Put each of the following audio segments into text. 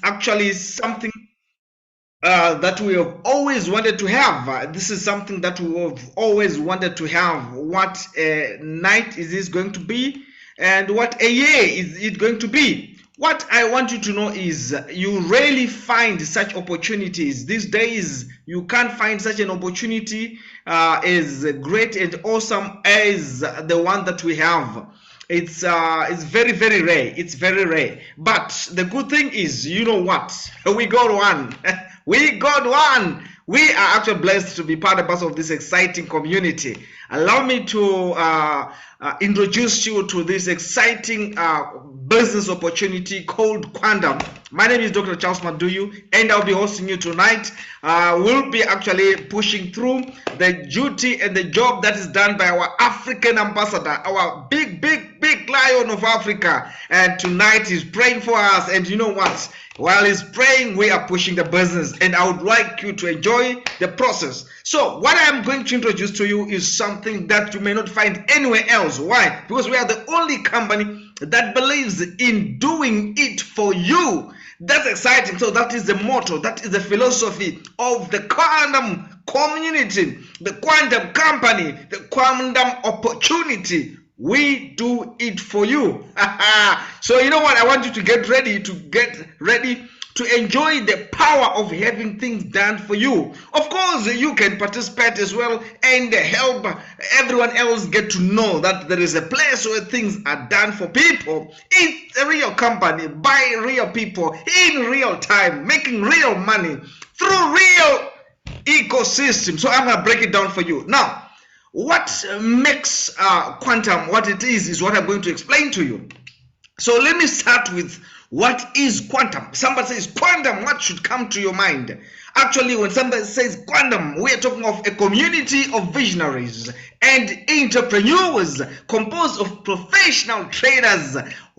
actually something that we have always wanted to have. This is something that we have always wanted to have. What a night is this going to be, and what a year is it going to be? What I want you to know is you rarely find such opportunities. These days, you can't find such an opportunity as great and awesome as the one that we have. It's very, very rare. It's very rare. But the good thing is, you know what? We got one. We got one. We are actually blessed to be part of this exciting community. Allow me to introduce you to this exciting business opportunity called Quantum. My name is Dr. Charles Maduyu, and I'll be hosting you tonight. We'll be actually pushing through the duty and the job that is done by our African ambassador, our big lion of Africa. And tonight he's praying for us. And you know what? While he's praying, we are pushing the business, and I would like you to enjoy the process. So what I'm going to introduce to you is something that you may not find anywhere else. Why? Because we are the only company that believes in doing it for you. That's exciting. So that is the motto, that is the philosophy of the quantum community, the quantum company, the quantum opportunity. We do it for you. So you know what? I want you to get ready to enjoy the power of having things done for you. Of course, you can participate as well and help everyone else get to know that there is a place where things are done for people. It's a real company by real people in real time, making real money through real ecosystem. So I'm going to break it down for you. Now, what makes quantum what it is what I'm going to explain to you. So let me start with what is quantum. Somebody says quantum, what should come to your mind? Actually, when somebody says quantum, we are talking of a community of visionaries and entrepreneurs composed of professional traders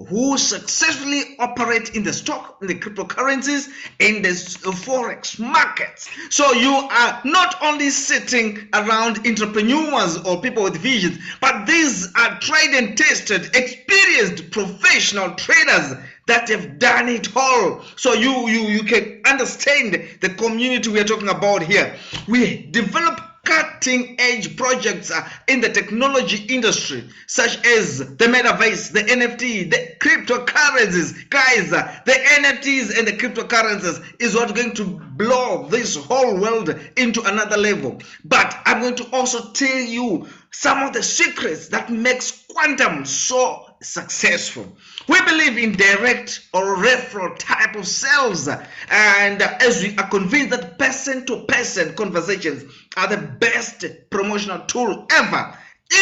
who successfully operate in the stock, in the cryptocurrencies, in the Forex markets. So you are not only sitting around entrepreneurs or people with visions, but these are tried and tested, experienced professional traders that have done it all. So you can understand the community we are talking about here. We develop cutting edge projects in the technology industry, such as the metaverse, the NFT, the cryptocurrencies. Guys, the NFTs and the cryptocurrencies is what's going to blow this whole world into another level. But I'm going to also tell you some of the secrets that makes quantum so successful. We believe in direct or referral type of sales, and as we are convinced that person-to-person conversations are the best promotional tool ever.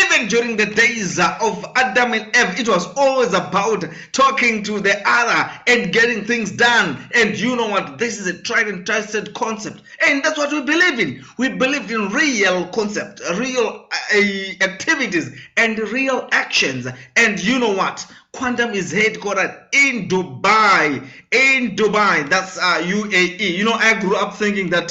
Even during the days of Adam and Eve, it was always about talking to the other and getting things done. And you know what? This is a tried and tested concept. And that's what we believe in. We believe in real concept, real activities, and real actions. And you know what? Quantum is headquartered in Dubai. In Dubai, that's UAE. You know, I grew up thinking that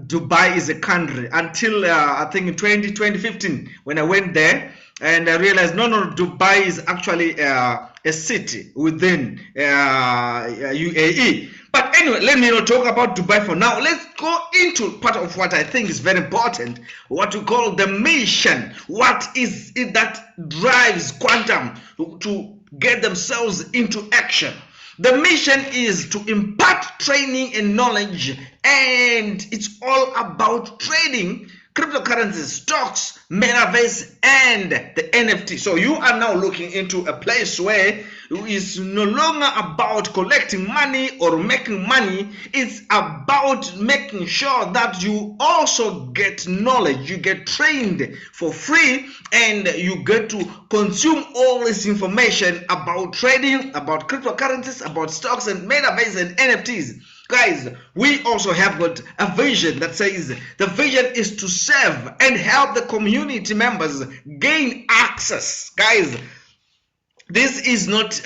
Dubai is a country until I think in 2015 when I went there and I realized no, Dubai is actually a city within UAE. But anyway, let me not talk about Dubai for now. Let's go into part of what I think is very important, what we call the mission. What is it that drives quantum to get themselves into action? The mission is to impart training and knowledge, and it's all about trading cryptocurrencies, stocks, metaverse, and the NFT. So you are now looking into a place where it's no longer about collecting money or making money. It's about making sure that you also get knowledge, you get trained for free, and you get to consume all this information about trading, about cryptocurrencies, about stocks and metaverse and NFTs. Guys, we also have got a vision that says the vision is to serve and help the community members gain access. Guys, this is not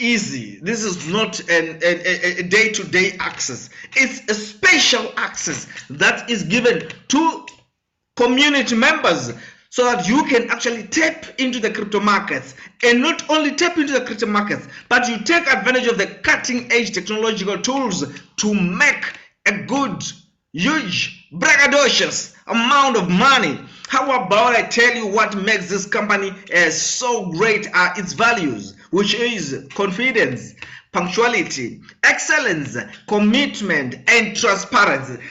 easy. This is not a day-to-day access. It's a special access that is given to community members so that you can actually tap into the crypto markets, and not only tap into the crypto markets, but you take advantage of the cutting edge technological tools to make a good, huge, braggadocious amount of money. How about I tell you what makes this company so great are its values, which is confidence, punctuality, excellence, commitment, and transparency.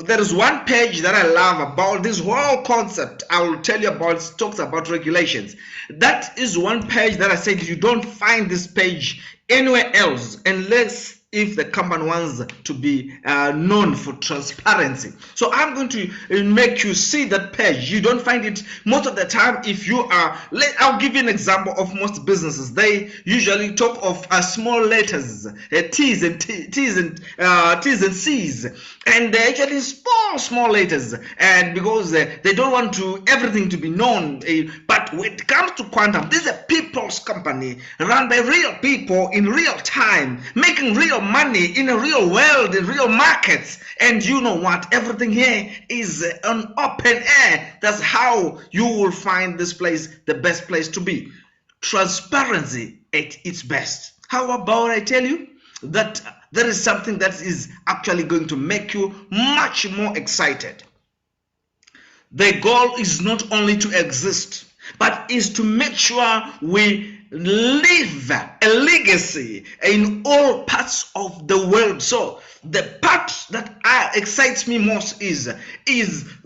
There is one page that I love about this whole concept. I will tell you about. It talks about regulations. That is one page that I said you don't find this page anywhere else unless if the company wants to be known for transparency. So I'm going to make you see that page. You don't find it most of the time. If you are, I'll give you an example of most businesses. They usually talk of small letters, T's and T's and C's, and they actually small letters, and because they don't want to everything to be known. But when it comes to quantum, this is a people's company run by real people in real time, making real money in a real world, in real markets. And you know what? Everything here is on open air. That's how you will find this place the best place to be. Transparency at its best. How about I tell you that there is something that is actually going to make you much more excited. The goal is not only to exist, but is to make sure we leave a legacy in all parts of the world. So the part that excites me most is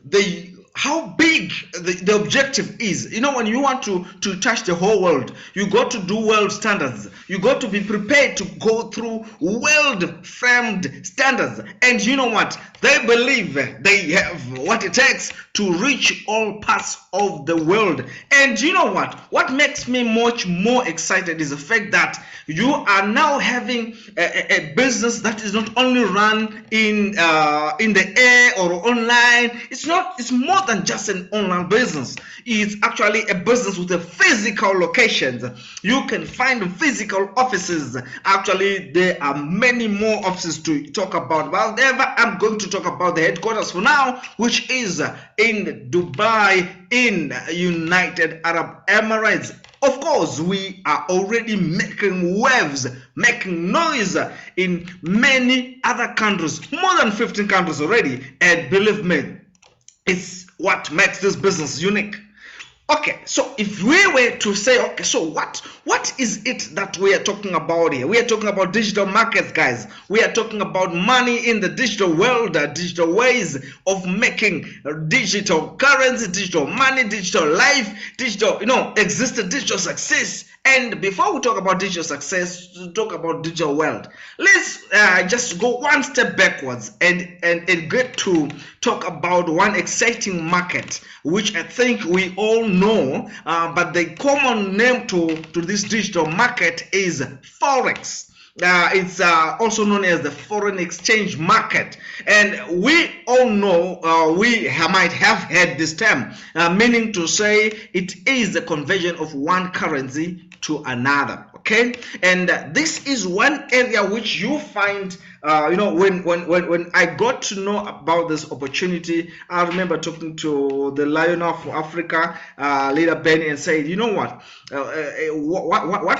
the how big the objective is. You know, when you want to touch the whole world, you got to do world standards. You got to be prepared to go through world framed standards. And you know what? They believe they have what it takes to reach all parts of the world. And you know what? What makes me much more excited is the fact that you are now having a business that is not only run in the air or online. It's more than just an online business. It's actually a business with a physical locations. You can find physical offices. Actually, there are many more offices to talk about. However, I'm going to talk about the headquarters for now, which is in Dubai, in United Arab Emirates. Of course, we are already making waves, making noise in many other countries, more than 15 countries already. And believe me, it's what makes this business unique. Okay, so if we were to say, okay, so what is it that we are talking about here? We are talking about digital markets, guys. We are talking about money in the digital world, digital ways of making digital currency, digital money, digital life, digital, existed digital success. And before we talk about digital success, to talk about digital world, let's just go one step backwards and get to talk about one exciting market, which I think we all know, but the common name to this digital market is Forex. It's also known as the foreign exchange market, and we all know, we might have heard this term, meaning to say it is the conversion of one currency to another. Okay, and this is one area which you find, when I got to know about this opportunity, I remember talking to the Lion of Africa, leader Benny, and said, you know what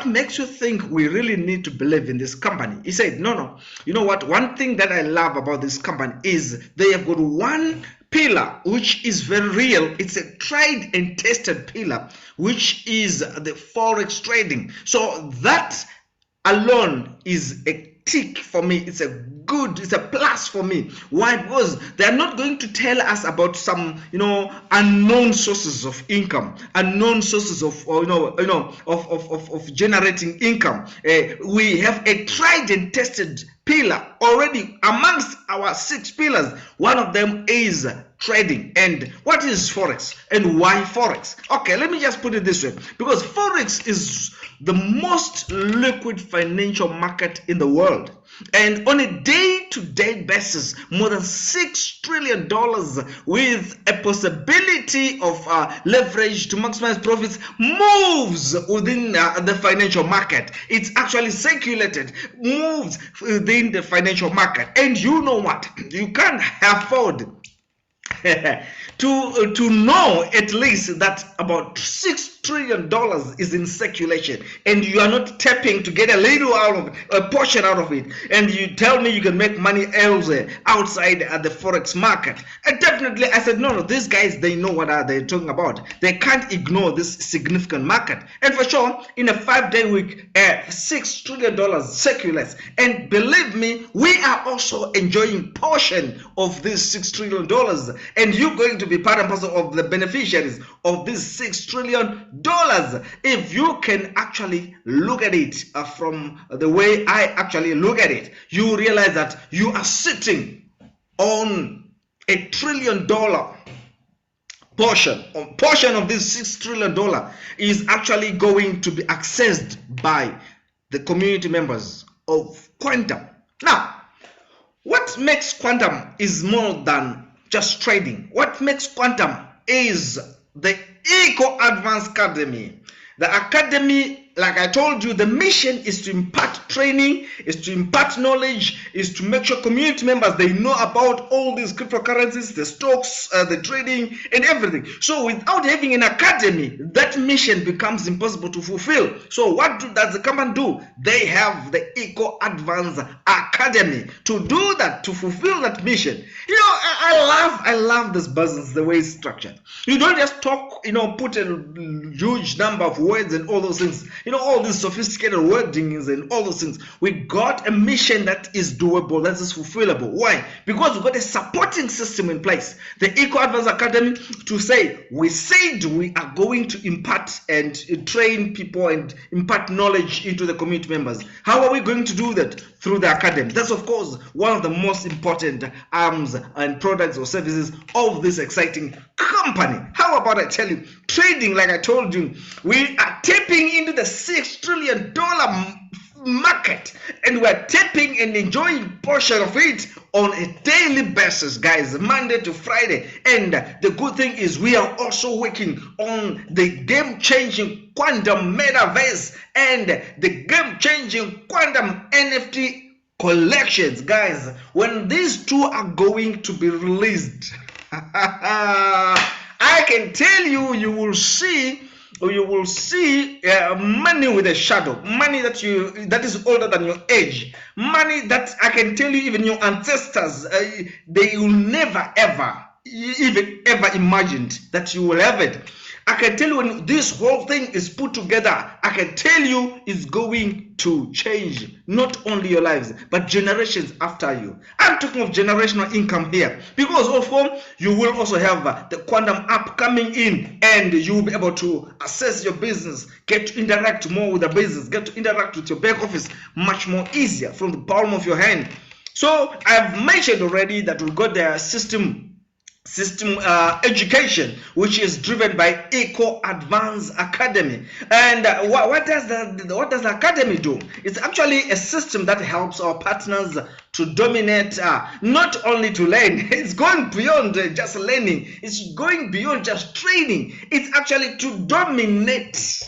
makes you think we really need to believe in this company? He said, no, you know what? One thing that I love about this company is they have got one pillar which is very real. It's a tried and tested pillar, which is the forex trading. So that alone is a tick for me. It's a plus for me. Why? Because they are not going to tell us about some unknown sources of income, unknown sources of of generating income. We have a tried and tested pillar already amongst our 6 pillars. One of them is trading. And what is forex and why forex? Okay, let me just put it this way, because forex is the most liquid financial market in the world, and on a day-to-day basis, more than $6 trillion, with a possibility of leverage to maximize profits, moves within the financial market. It's actually circulated, moves within the financial market. And you know what? You can't afford to know at least that about $6 trillion is in circulation, and you are not tapping to get a little out of a portion out of it, and you tell me you can make money elsewhere outside at the forex market. And definitely I said no, these guys, they know what are they talking about. They can't ignore this significant market. And for sure, in a 5-day week, $6 trillion circulates, and believe me, we are also enjoying portion of this $6 trillion, and you're going to be part and parcel of the beneficiaries of this $6 trillion. If you can actually look at it from the way I actually look at it, you realize that you are sitting on $1 trillion portion of this $6 trillion is actually going to be accessed by the community members of Quantum. Now, what makes Quantum is more than just trading. What makes Quantum is the Eco Advanced Academy. The academy, like I told you, the mission is to impart training, is to impart knowledge, is to make sure community members, they know about all these cryptocurrencies, the stocks, the trading, and everything. So without having an academy, that mission becomes impossible to fulfill. So what does the company do? They have the Eco Advanced Academy to do that, to fulfill that mission. You know, I love this business, the way it's structured. You don't just talk, put a huge number of words and all those things, all these sophisticated wordings and all those things. We got a mission that is doable, that is fulfillable. Why? Because we got a supporting system in place. The Eco Advanced Academy, to say, we said we are going to impart and train people and impart knowledge into the community members. How are we going to do that? Through the academy. That's, of course, one of the most important arms and products or services of this exciting company. How about I tell you, trading, like I told you, we are tapping into the $6 trillion market, and we're tapping and enjoying portion of it on a daily basis, guys, Monday to Friday. And the good thing is we are also working on the game-changing quantum metaverse and the game-changing quantum NFT collections, guys. When these two are going to be released, I can tell you, you will see money with a shadow, money that is older than your age, money that I can tell you even your ancestors, they will never ever imagined that you will have it. I can tell you, when this whole thing is put together, I can tell you it's going to change not only your lives, but generations after you. I'm talking of generational income here, because of course you will also have the quantum app coming in, and you will be able to assess your business, get to interact more with the business, get to interact with your back office much more easier from the palm of your hand. So I've mentioned already that we got the system education, which is driven by Eco Advanced Academy. And what does the academy do? It's actually a system that helps our partners to dominate, not only to learn. It's going beyond just learning. It's going beyond just training. It's actually to dominate.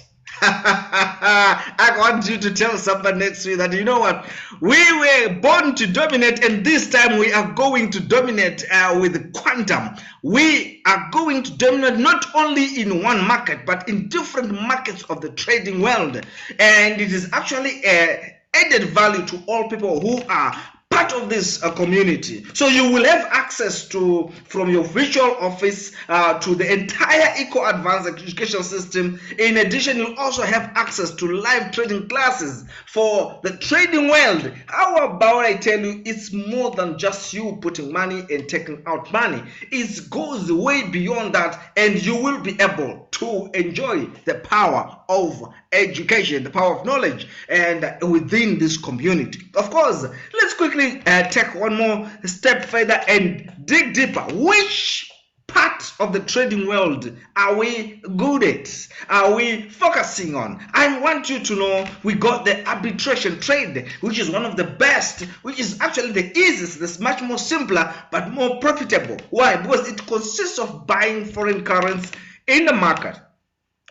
I want you to tell somebody next to you that, you know what, we were born to dominate, and this time we are going to dominate with quantum. We are going to dominate not only in one market, but in different markets of the trading world. And it is actually added value to all people who are part of this community. So you will have access to, from your virtual office, to the entire Eco Advanced education system. In addition, you'll also have access to live trading classes for the trading world. How about I tell you, it's more than just you putting money and taking out money. It goes way beyond that, and you will be able to enjoy the power of education, the power of knowledge, and within this community. Of course, let's quickly take one more step further and dig deeper. Which part of the trading world are we good at? Are we focusing on? I want you to know we got the arbitration trade, which is one of the best, which is actually the easiest, that's much more simpler, but more profitable. Why? Because it consists of buying foreign currency in the market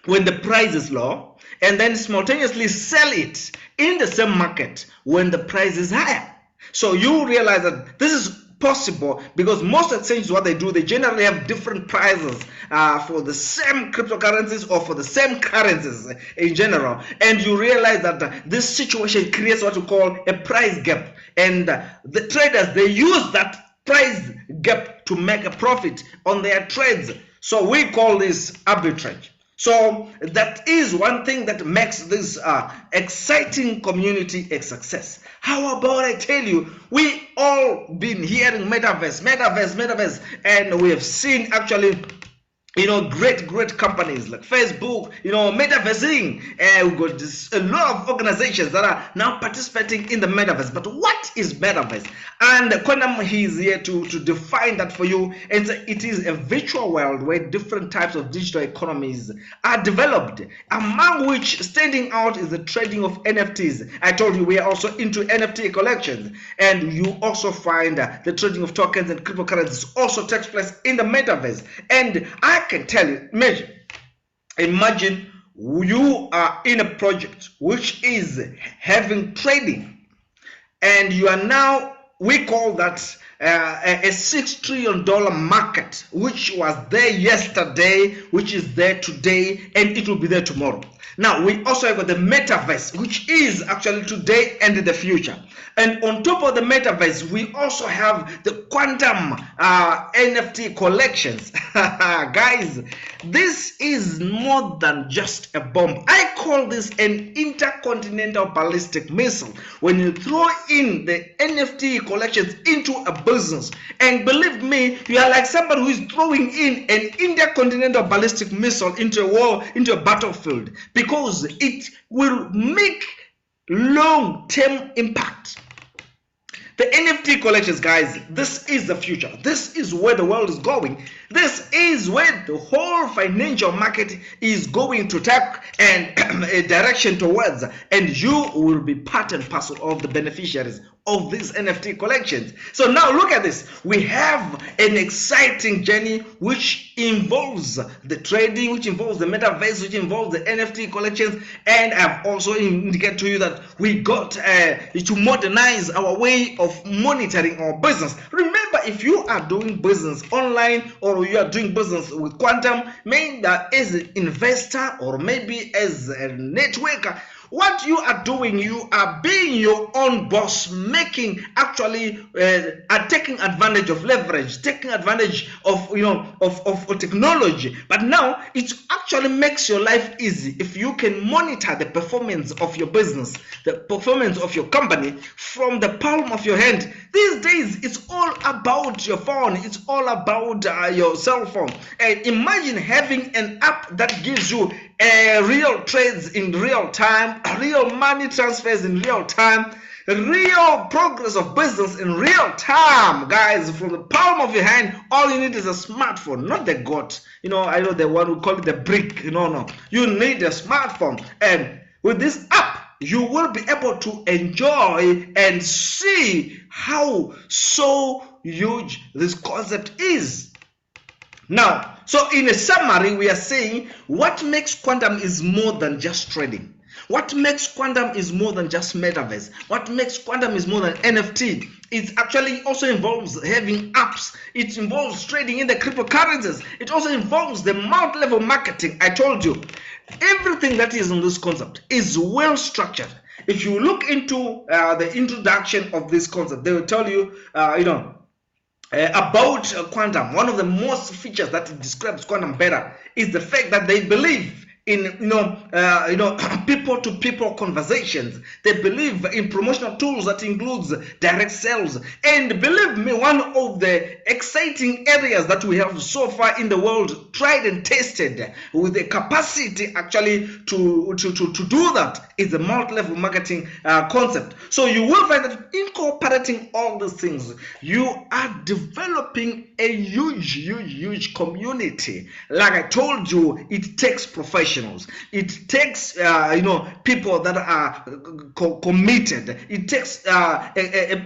when the price is low, and then simultaneously sell it in the same market when the price is higher. So you realize that this is possible, because most exchanges, what they do, they generally have different prices for the same cryptocurrencies or for the same currencies in general. And you realize that this situation creates what we call a price gap, and the traders, they use that price gap to make a profit on their trades. So we call this arbitrage. So that is one thing that makes this exciting community a success. How about I tell you, we all been hearing metaverse, and we have seen actually great companies like Facebook, metaversing. We've got a lot of organizations that are now participating in the metaverse. But what is metaverse? And Quantum, is here to define that for you. And it is a virtual world where different types of digital economies are developed, among which standing out is the trading of NFTs. I told you we are also into NFT collections, and you also find the trading of tokens and cryptocurrencies also takes place in the metaverse. And I can tell you, imagine you are in a project which is having trading, and you are now, we call that a $6 trillion market, which was there yesterday, which is there today, and it will be there tomorrow. Now we also have the metaverse, which is actually today and in the future. And on top of the metaverse, we also have the quantum NFT collections. Guys, this is more than just a bomb. I call this an intercontinental ballistic missile. When you throw in the NFT collections into a business, and believe me, you are like somebody who is throwing in an intercontinental ballistic missile into a war, into a battlefield, because it will make long-term impact. The NFT collections, guys, this is the future. This is where the world is going. This is where the whole financial market is going to take and a direction towards, and you will be part and parcel of the beneficiaries of these NFT collections. So now look at this. We have an exciting journey which involves the trading, which involves the metaverse, which involves the NFT collections, and I've also indicated to you that we got to modernize our way of monitoring our business. Remember, if you are doing business online or you are doing business with quantum, maybe as an investor or maybe as a networker, what you are doing, you are being your own boss, making actually taking advantage of leverage, taking advantage of of technology. But now it actually makes your life easy if you can monitor the performance of your business, the performance of your company from the palm of your hand. These days, it's all about your phone. It's all about your cell phone. And imagine having an app that gives you real trades in real time, real money transfers in real time, real progress of business in real time, guys, from the palm of your hand. All you need is a smartphone, not the goat. I know the one who call it the brick. No. You need a smartphone. And with this app, you will be able to enjoy and see how so huge this concept is. Now, so in a summary, we are saying what makes quantum is more than just trading. What makes quantum is more than just metaverse. What makes quantum is more than NFT. It actually also involves having apps. It involves trading in the cryptocurrencies. It also involves the multi-level marketing. I told you, everything that is in this concept is well structured. If you look into the introduction of this concept, they will tell you, about quantum. One of the most features that describes quantum better is the fact that they believe in people-to-people conversations. They believe in promotional tools that includes direct sales. And believe me, one of the exciting areas that we have so far in the world tried and tested with the capacity actually to do that is the multi-level marketing concept. So you will find that incorporating all these things, you are developing a huge community. Like I told you, it takes professionals. It takes people that are committed. It takes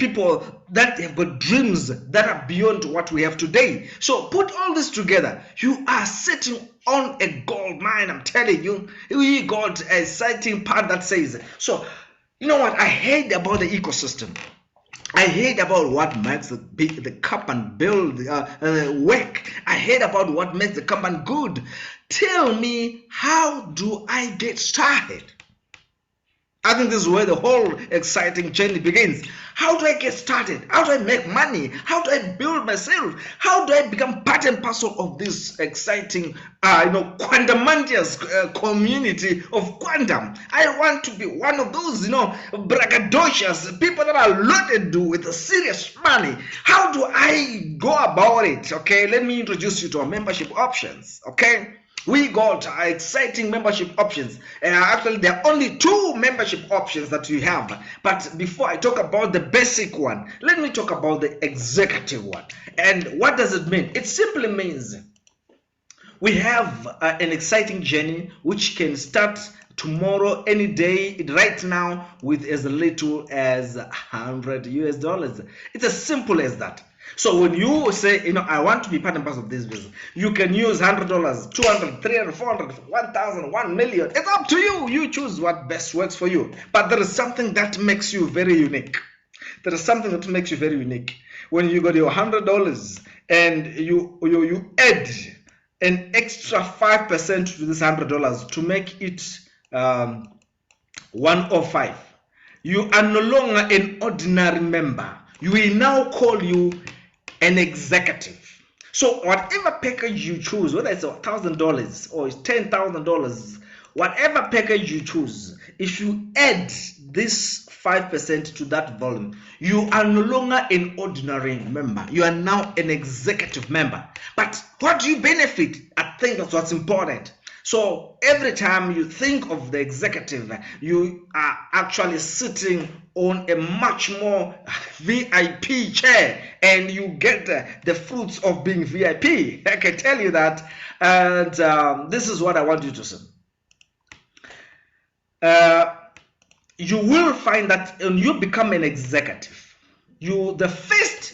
people that have got dreams that are beyond what we have today. So put all this together, you are sitting on a gold mine. I'm telling you, we got a exciting part that says, so you know what I hate about the ecosystem. I heard about what makes the company build work. I heard about what makes the company good. Tell me, how do I get started? I think this is where the whole exciting journey begins. How do I get started? How do I make money? How do I build myself? How do I become part and parcel of this exciting, quantumantious community of quantum? I want to be one of those, braggadocious people that are loaded with serious money. How do I go about it? Okay, let me introduce you to our membership options. Okay. We got exciting membership options. Actually, there are only 2 membership options that you have. But before I talk about the basic one, let me talk about the executive one. And what does it mean? It simply means we have an exciting journey which can start tomorrow, any day, right now, with as little as $100. It's as simple as that. So when you say, I want to be part and parcel of this business, you can use $100, $200, $300, $400, $1,000, $1 million. It's up to you. You choose what best works for you. But there is something that makes you very unique. There is something that makes you very unique. When you got your $100 and you add an extra 5% to this $100 to make it 105, you are no longer an ordinary member. We will now call you an executive. So whatever package you choose, whether it's $1,000 or it's $10,000, whatever package you choose, if you add this 5% to that volume, you are no longer an ordinary member. You are now an executive member. But what do you benefit? I think that's what's important. So every time you think of the executive, you are actually sitting on a much more VIP chair, and you get the fruits of being VIP. I can tell you that. And this is what I want you to see. You will find that when you become an executive, the first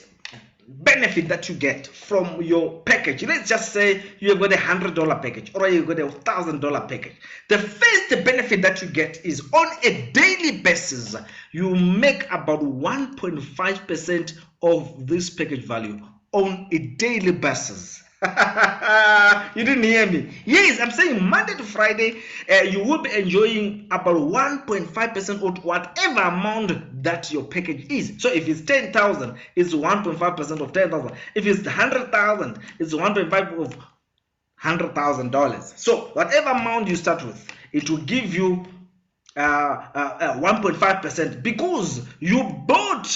benefit that you get from your package, let's just say you've got $100 package or you've got $1,000 package, the first benefit that you get is on a daily basis you make about 1.5% of this package value on a daily basis. You didn't hear me. Yes, I'm saying Monday to Friday, you will be enjoying about 1.5% of whatever amount that your package is. So if it's 10,000, it's 1.5% of 10,000. If it's 100,000, it's 1.5 of $100,000. So whatever amount you start with, it will give you 1.5% because you bought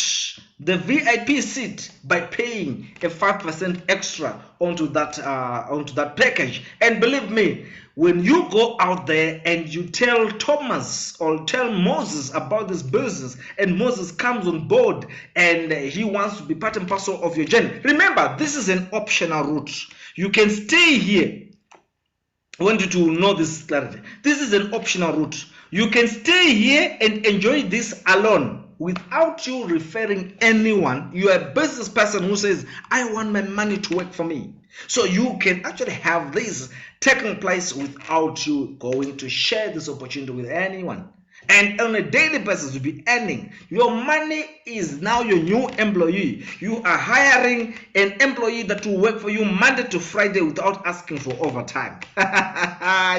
the VIP seat by paying a 5% extra onto that package. And believe me, when you go out there and you tell Thomas or tell Moses about this business, and Moses comes on board and he wants to be part and parcel of your journey, remember, this is an optional route. You can stay here. I want you to know this clarity. This is an optional route. You can stay here and enjoy this alone without you referring anyone. You are a business person who says, I want my money to work for me. So you can actually have this taking place without you going to share this opportunity with anyone. And on a daily basis, you'll be earning. Your money is now your new employee. You are hiring an employee that will work for you Monday to Friday without asking for overtime.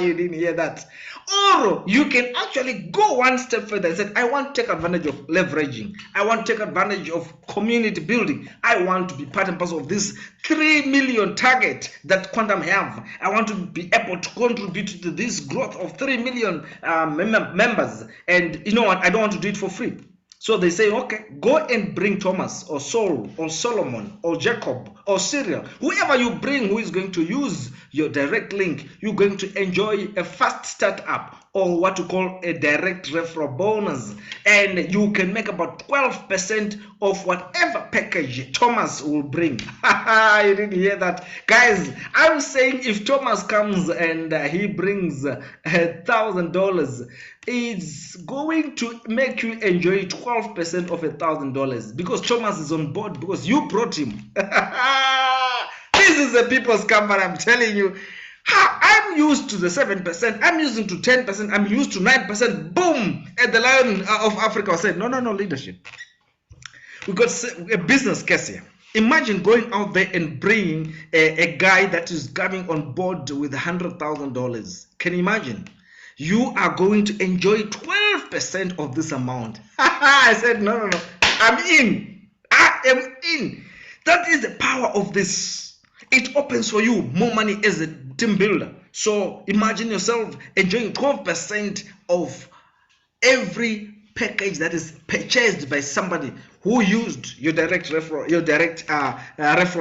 You didn't hear that. Or you can actually go one step further and say, I want to take advantage of leveraging. I want to take advantage of community building. I want to be part and parcel of this 3 million target that Quantum have. I want to be able to contribute to this growth of 3 million members. And you know what? I don't want to do it for free. So they say, okay, go and bring Thomas or Saul or Solomon or Jacob or Cyril. Whoever you bring who is going to use your direct link, you're going to enjoy a fast startup or what you call a direct referral bonus. And you can make about 12% of whatever package Thomas will bring. You didn't hear that? Guys, I'm saying if Thomas comes and he brings $1,000, it's going to make you enjoy 12% of $1,000 because Thomas is on board because you brought him. This is a people's company, I'm telling you. I'm used to the 7%, I'm used to 10%, I'm used to 9%. Boom! And the Lion of Africa said, no, leadership. we got a business case here. Imagine going out there and bringing a guy that is coming on board with $100,000. Can you imagine? You are going to enjoy 12% of this amount. I said, no. I'm in. I am in. That is the power of this. It opens for you more money as a team builder. So imagine yourself enjoying 12% of every package that is purchased by somebody who used your direct referral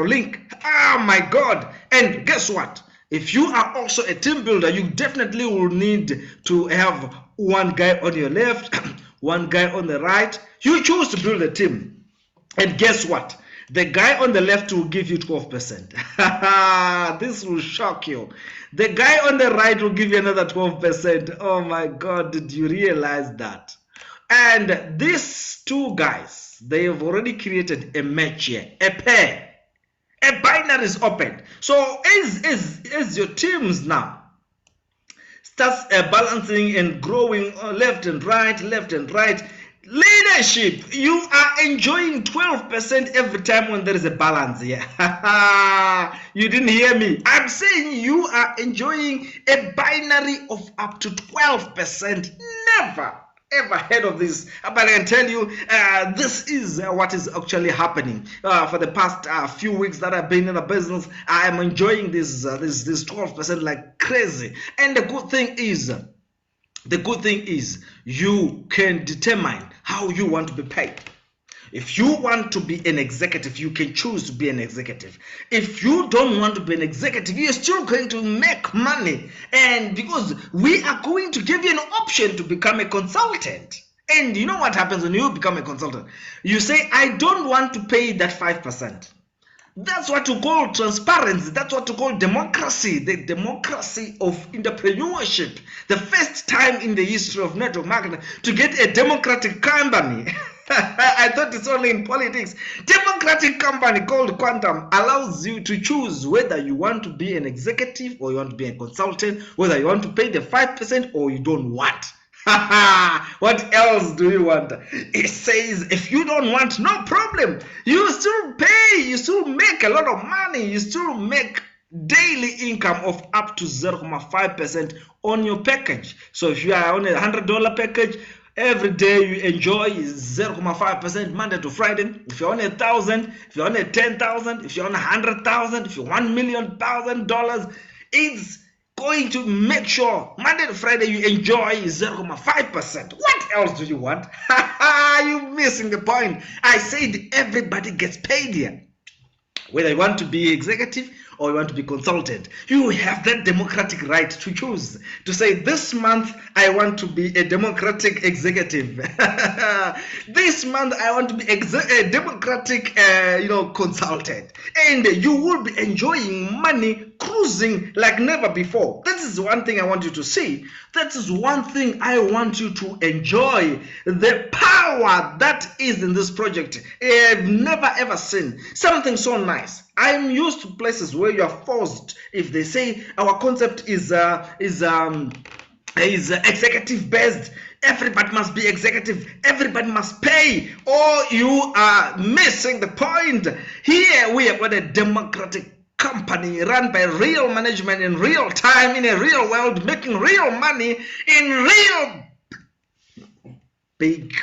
link. Oh my God. And guess what? If you are also a team builder, you definitely will need to have one guy on your left, one guy on the right. You choose to build a team. And guess what? The guy on the left will give you 12%. This will shock you. The guy on the right will give you another 12%. Oh my God, did you realize that? And these two guys, they have already created a match here, a pair. A binary is opened. So as your teams now starts balancing and growing left and right, leadership, you are enjoying 12% every time when there is a balance here. You didn't hear me. I'm saying you are enjoying a binary of up to 12%. Never ever heard of this, but I can tell you this is what is actually happening. For the past few weeks that I've been in the business, I am enjoying this 12% like crazy. And the good thing is you can determine how you want to be paid. If you want to be an executive, you can choose to be an executive. If you don't want to be an executive, you're still going to make money. And because we are going to give you an option to become a consultant. And you know what happens when you become a consultant? You say, I don't want to pay that 5%. That's what you call transparency. That's what you call democracy, the democracy of entrepreneurship. The first time in the history of network marketing to get a democratic company. I thought it's only in politics. Democratic company called Quantum allows you to choose whether you want to be an executive or you want to be a consultant, whether you want to pay the 5% or you don't want. What else do you want? It says if you don't want, no problem. You still pay, you still make a lot of money, you still make daily income of up to 0.5% on your package. So if you are on a $100 package, every day you enjoy 0.5% Monday to Friday. If you're on $1,000, if you're on $10,000, if you're on $100,000, if you're $1 million, it's going to make sure Monday to Friday you enjoy 0.5%. What else do you want? You're missing the point. I said everybody gets paid here. Whether you want to be executive or you want to be consultant, you have that democratic right to choose, to say this month I want to be a democratic executive. This month I want to be a democratic consultant, and you will be enjoying money, cruising like never before. That is one thing I want you to see. That is one thing I want you to enjoy. The power that is in this project. I've never ever seen something so nice. I'm used to places where you are forced. If they say our concept is executive based, everybody must be executive, everybody must pay, or you are missing the point. Here we have got a democratic company run by real management in real time, in a real world, making real money in real big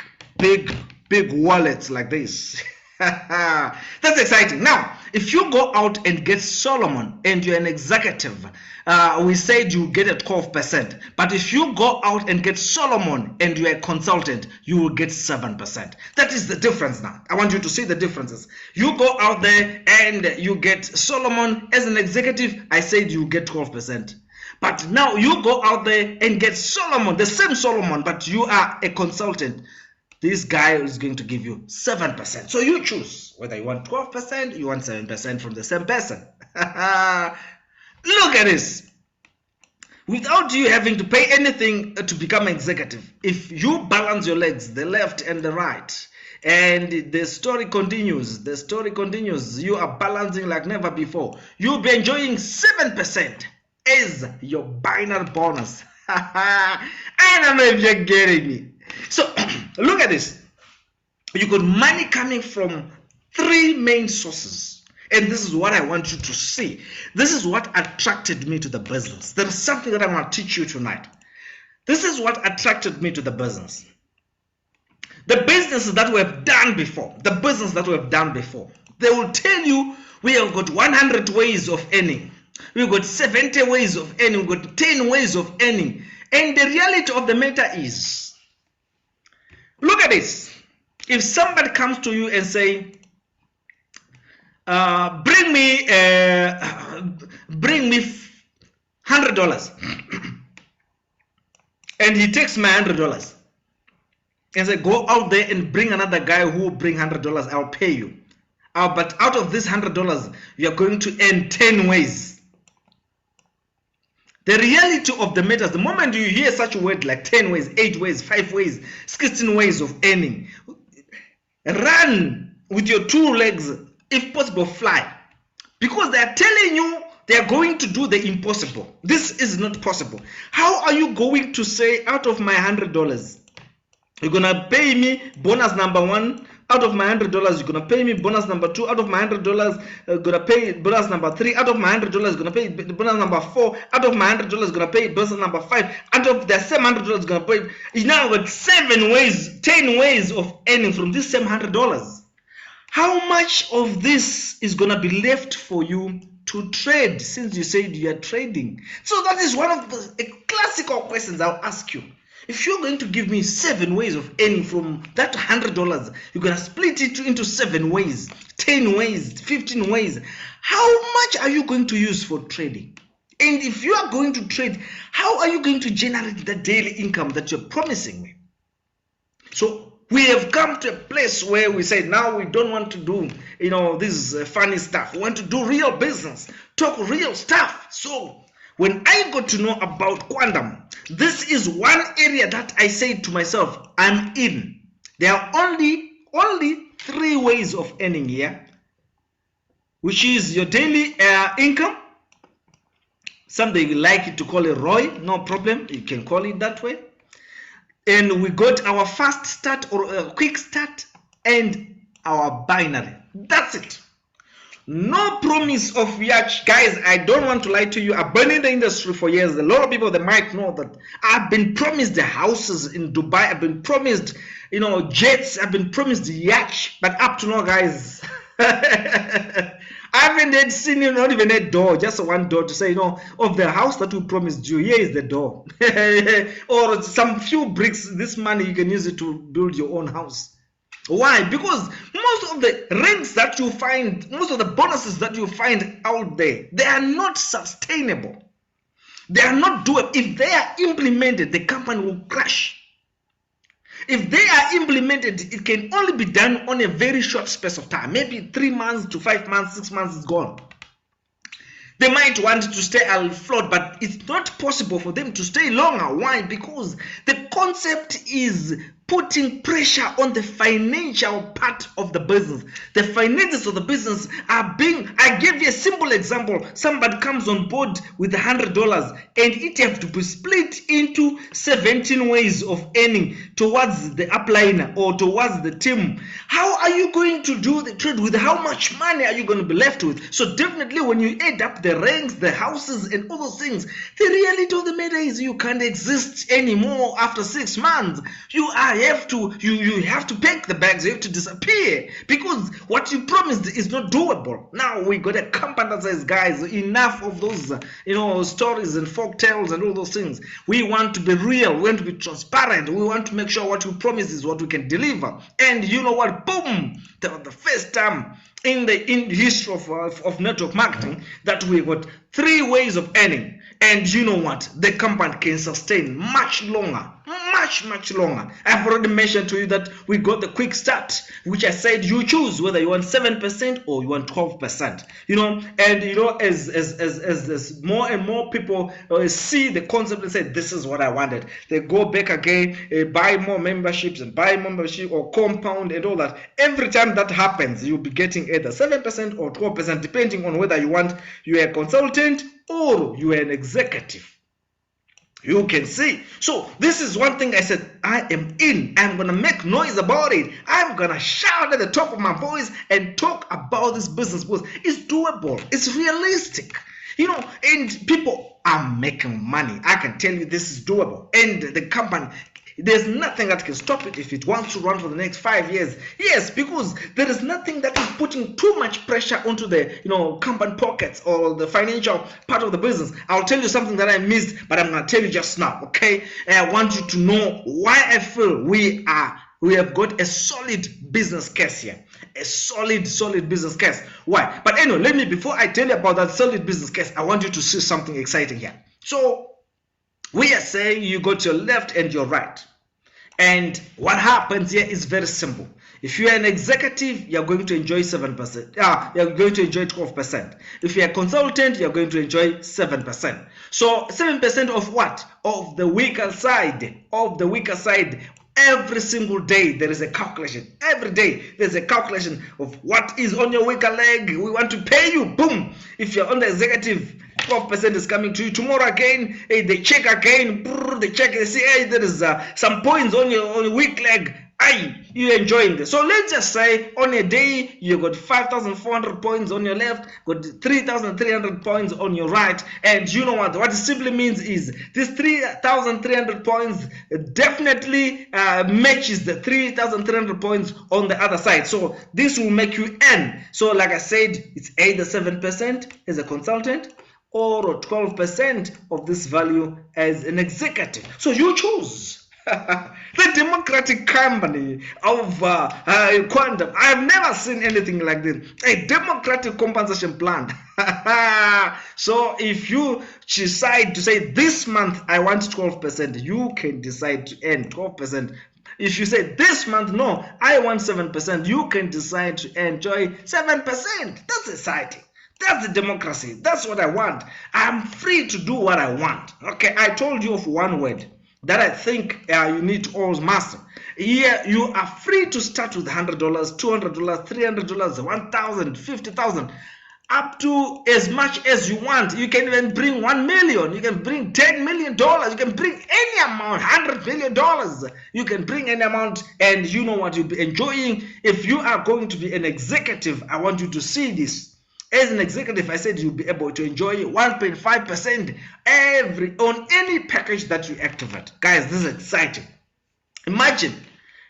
wallets like this. That's exciting. Now, if you go out and get Solomon and you're an executive, we said you get a 12%. But if you go out and get Solomon and you're a consultant, you will get 7%. That is the difference now. I want you to see the differences. You go out there and you get Solomon as an executive, I said you get 12%. But now you go out there and get Solomon, the same Solomon, but you are a consultant. This guy is going to give you 7%. So you choose whether you want 12%, you want 7% from the same person. Look at this. Without you having to pay anything to become an executive, if you balance your legs, the left and the right, and the story continues, you are balancing like never before, you'll be enjoying 7% as your binary bonus. I don't know if you're getting me. So look at this. You got money coming from three main sources. And this is what I want you to see. This is what attracted me to the business. There is something that I want to teach you tonight. This is what attracted me to the business. The businesses that we have done before, they will tell you we have got 100 ways of earning. We've got 70 ways of earning. We've got 10 ways of earning. And the reality of the matter is, look at this. If somebody comes to you and say, bring me $100, and he takes my $100 and say, go out there and bring another guy who will bring $100, I'll pay you. But out of this $100, you're going to earn 10 ways. The reality of the matter is, the moment you hear such a word like 10 ways, 8 ways, 5 ways, 16 ways of earning, run with your 2 legs, if possible, fly. Because they are telling you they are going to do the impossible. This is not possible. How are you going to say, out of my $100, you're going to pay me bonus number 1? Out of my $100, you're going to pay me bonus number 2. Out of my $100, you're going to pay bonus number 3. Out of my $100, you're going to pay bonus number 4. Out of my $100, you're going to pay bonus number 5. Out of the same $100, you're going to pay. You now got 7 ways, 10 ways of earning from this same $100. How much of this is going to be left for you to trade, since you said you are trading? So that is one of the classical questions I'll ask you. If you're going to give me 7 ways of earning from that $100, you're going to split it into 7 ways, 10 ways, 15 ways. How much are you going to use for trading? And if you are going to trade, how are you going to generate the daily income that you're promising me? So we have come to a place where we say, now we don't want to do, this funny stuff. We want to do real business, talk real stuff. So when I got to know about quantum, this is one area that I said to myself, I'm in. There are only 3 ways of earning here, which is your daily income. Some they like it to call it ROI, no problem. You can call it that way. And we got our fast start or quick start and our binary. That's it. No promise of yatcht. Guys, I don't want to lie to you. I've been in the industry for years. A lot of people, they might know that I've been promised the houses in Dubai. I've been promised, jets. I've been promised the yatcht. But up to now, guys, I haven't seen not even a door, just one door to say, of the house that we promised you, here is the door. Or some few bricks, this money, you can use it to build your own house. Why? Because most of the rents that you find, most of the bonuses that you find out there, they are not sustainable. They are not doable. If they are implemented, the company will crash. If they are implemented, it can only be done on a very short space of time. Maybe 3 months to 5 months, 6 months is gone. They might want to stay afloat, but it's not possible for them to stay longer. Why? Because the concept is putting pressure on the financial part of the business. The finances of the business are being, I give you a simple example. Somebody comes on board with $100 and it has to be split into 17 ways of earning towards the upliner or towards the team. How are you going to do the trade? With how much money are you going to be left with? So definitely when you add up the ranks, the houses and all those things, the reality of the matter is you can't exist anymore after 6 months. You have to pack the bags, you have to disappear, because what you promised is not doable. Now we got a company that says, guys, enough of those stories and folk tales and all those things. We want to be real, we want to be transparent, we want to make sure what we promise is what we can deliver. And you know what? Boom! The first time in the history of network marketing that we got 3 ways of earning. And you know what? The company can sustain much longer. Much longer. I've already mentioned to you that we got the quick start, which I said you choose whether you want 7% or you want 12%. As more and more people see the concept and say, this is what I wanted, they go back again, buy more memberships and buy membership or compound and all that. Every time that happens, you'll be getting either 7% or 12%, depending on whether you're a consultant or you're an executive. You can see. So this is one thing I said, I am in. I'm going to make noise about it. I'm going to shout at the top of my voice and talk about this business because it's doable. It's realistic. You know, and people are making money. I can tell you this is doable. And the company, there's nothing that can stop it if it wants to run for the next 5 years. Yes, because there is nothing that is putting too much pressure onto the company pockets or the financial part of the business. I'll tell you something that I missed, but I'm gonna tell you just now. Okay, I want you to know why I feel we have got a solid business case here. A solid business case. Why? But anyway, before I tell you about that solid business case, I want you to see something exciting here. So we are saying you got your left and your right. And what happens here is very simple. If you are an executive, you're going to enjoy 7%. You're going to enjoy 12%. If you're a consultant, you're going to enjoy 7%. So 7% of what? Of the weaker side. Of the weaker side. Every single day there is a calculation. Every day there's a calculation of what is on your weaker leg. We want to pay you. Boom. If you're on the executive, 12% is coming to you. Tomorrow again, hey, they check again. They check. They see, hey, there is some points on your weak leg. Aye, you're enjoying this. So let's just say on a day you got 5,400 points on your left, got 3,300 points on your right, and you know what it simply means is this 3,300 points definitely matches the 3,300 points on the other side. So this will make you earn. So like I said, it's either 7% as a consultant or 12% of this value as an executive. So you choose. The democratic company of quantum. I have never seen anything like this. A democratic compensation plan. So if you decide to say this month I want 12%, you can decide to earn 12%. If you say this month, no, I want 7%, you can decide to enjoy 7%. That's exciting. That's the democracy. That's what I want. I'm free to do what I want. Okay, I told you of one word that I think you need to always master. Here, you are free to start with $100, $200, $300, $1,000, $50,000, up to as much as you want. You can even bring $1 million. You can bring $10 million. You can bring any amount, $100 million. You can bring any amount, and you know what you'll be enjoying. If you are going to be an executive, I want you to see this. As an executive, I said you'll be able to enjoy 1.5% on any package that you activate. Guys, this is exciting. Imagine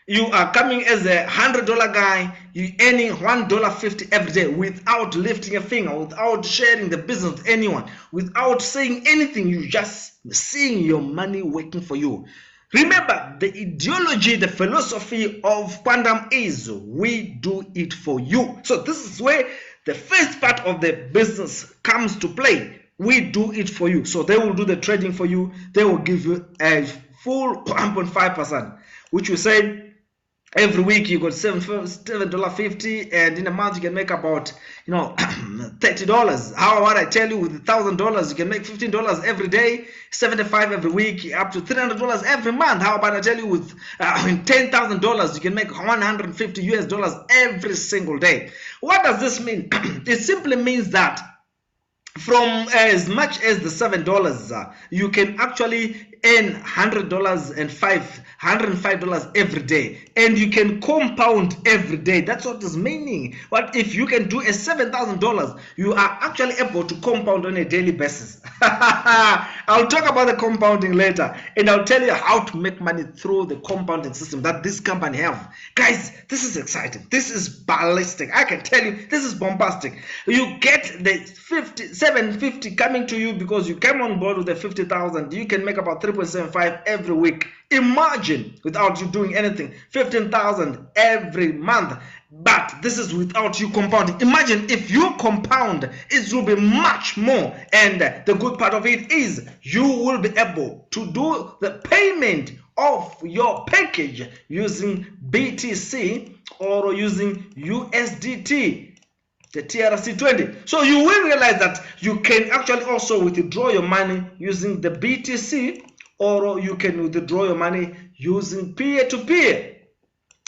you are coming as a $100 guy, you earning $1.50 every day without lifting a finger, without sharing the business with anyone, without saying anything. You just seeing your money working for you. Remember, the ideology, the philosophy of quantum is we do it for you. So this is where the first part of the business comes to play. We do it for you. So they will do the trading for you. They will give you a full 1.5%, which will say every week you got $7.50, and in a month you can make about $30. How about I tell you, with $1,000 you can make $15 every day, $75 every week, up to $300 every month. How about I tell you, with $10,000 you can make $150 every single day. What does this mean? It simply means that from as much as the $7, you can actually earn $105 every day, and you can compound every day. That's what is meaning. But if you can do a $7,000, you are actually able to compound on a daily basis. I'll talk about the compounding later, and I'll tell you how to make money through the compounding system that this company have. Guys, this is exciting. This is ballistic. I can tell you, this is bombastic. You get the 750 coming to you because you came on board with the 50,000. You can make about 3.75 every week. Imagine, without you doing anything, 15,000 every month. But this is without you compounding. Imagine if you compound, it will be much more. And the good part of it is you will be able to do the payment of your package using BTC or using USDT, the TRC20. So you will realize that you can actually also withdraw your money using the BTC, or you can withdraw your money using peer-to-peer.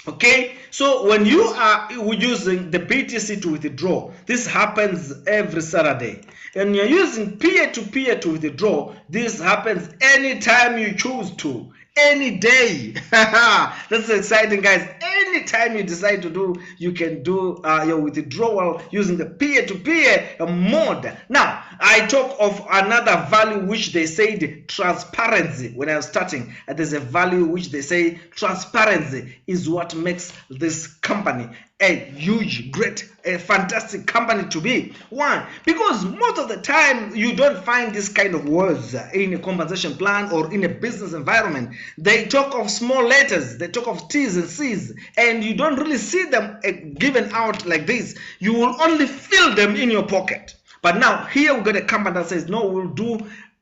Okay, so when you are using the BTC to withdraw, this happens every Saturday. And you're using peer-to-peer to withdraw, this happens anytime you choose to, any day. That's exciting, guys. Anytime you decide to do, you can do your withdrawal using the peer-to-peer mode. Now, I talk of another value which they said transparency when I was starting. There's a value which they say transparency is what makes this company a huge, great, a fantastic company to be. Why? Because most of the time you don't find this kind of words in a compensation plan or in a business environment. They talk of small letters, they talk of T's and C's, and you don't really see them given out like this. You will only feel them in your pocket. But now here we've got a company that says, no, we'll do,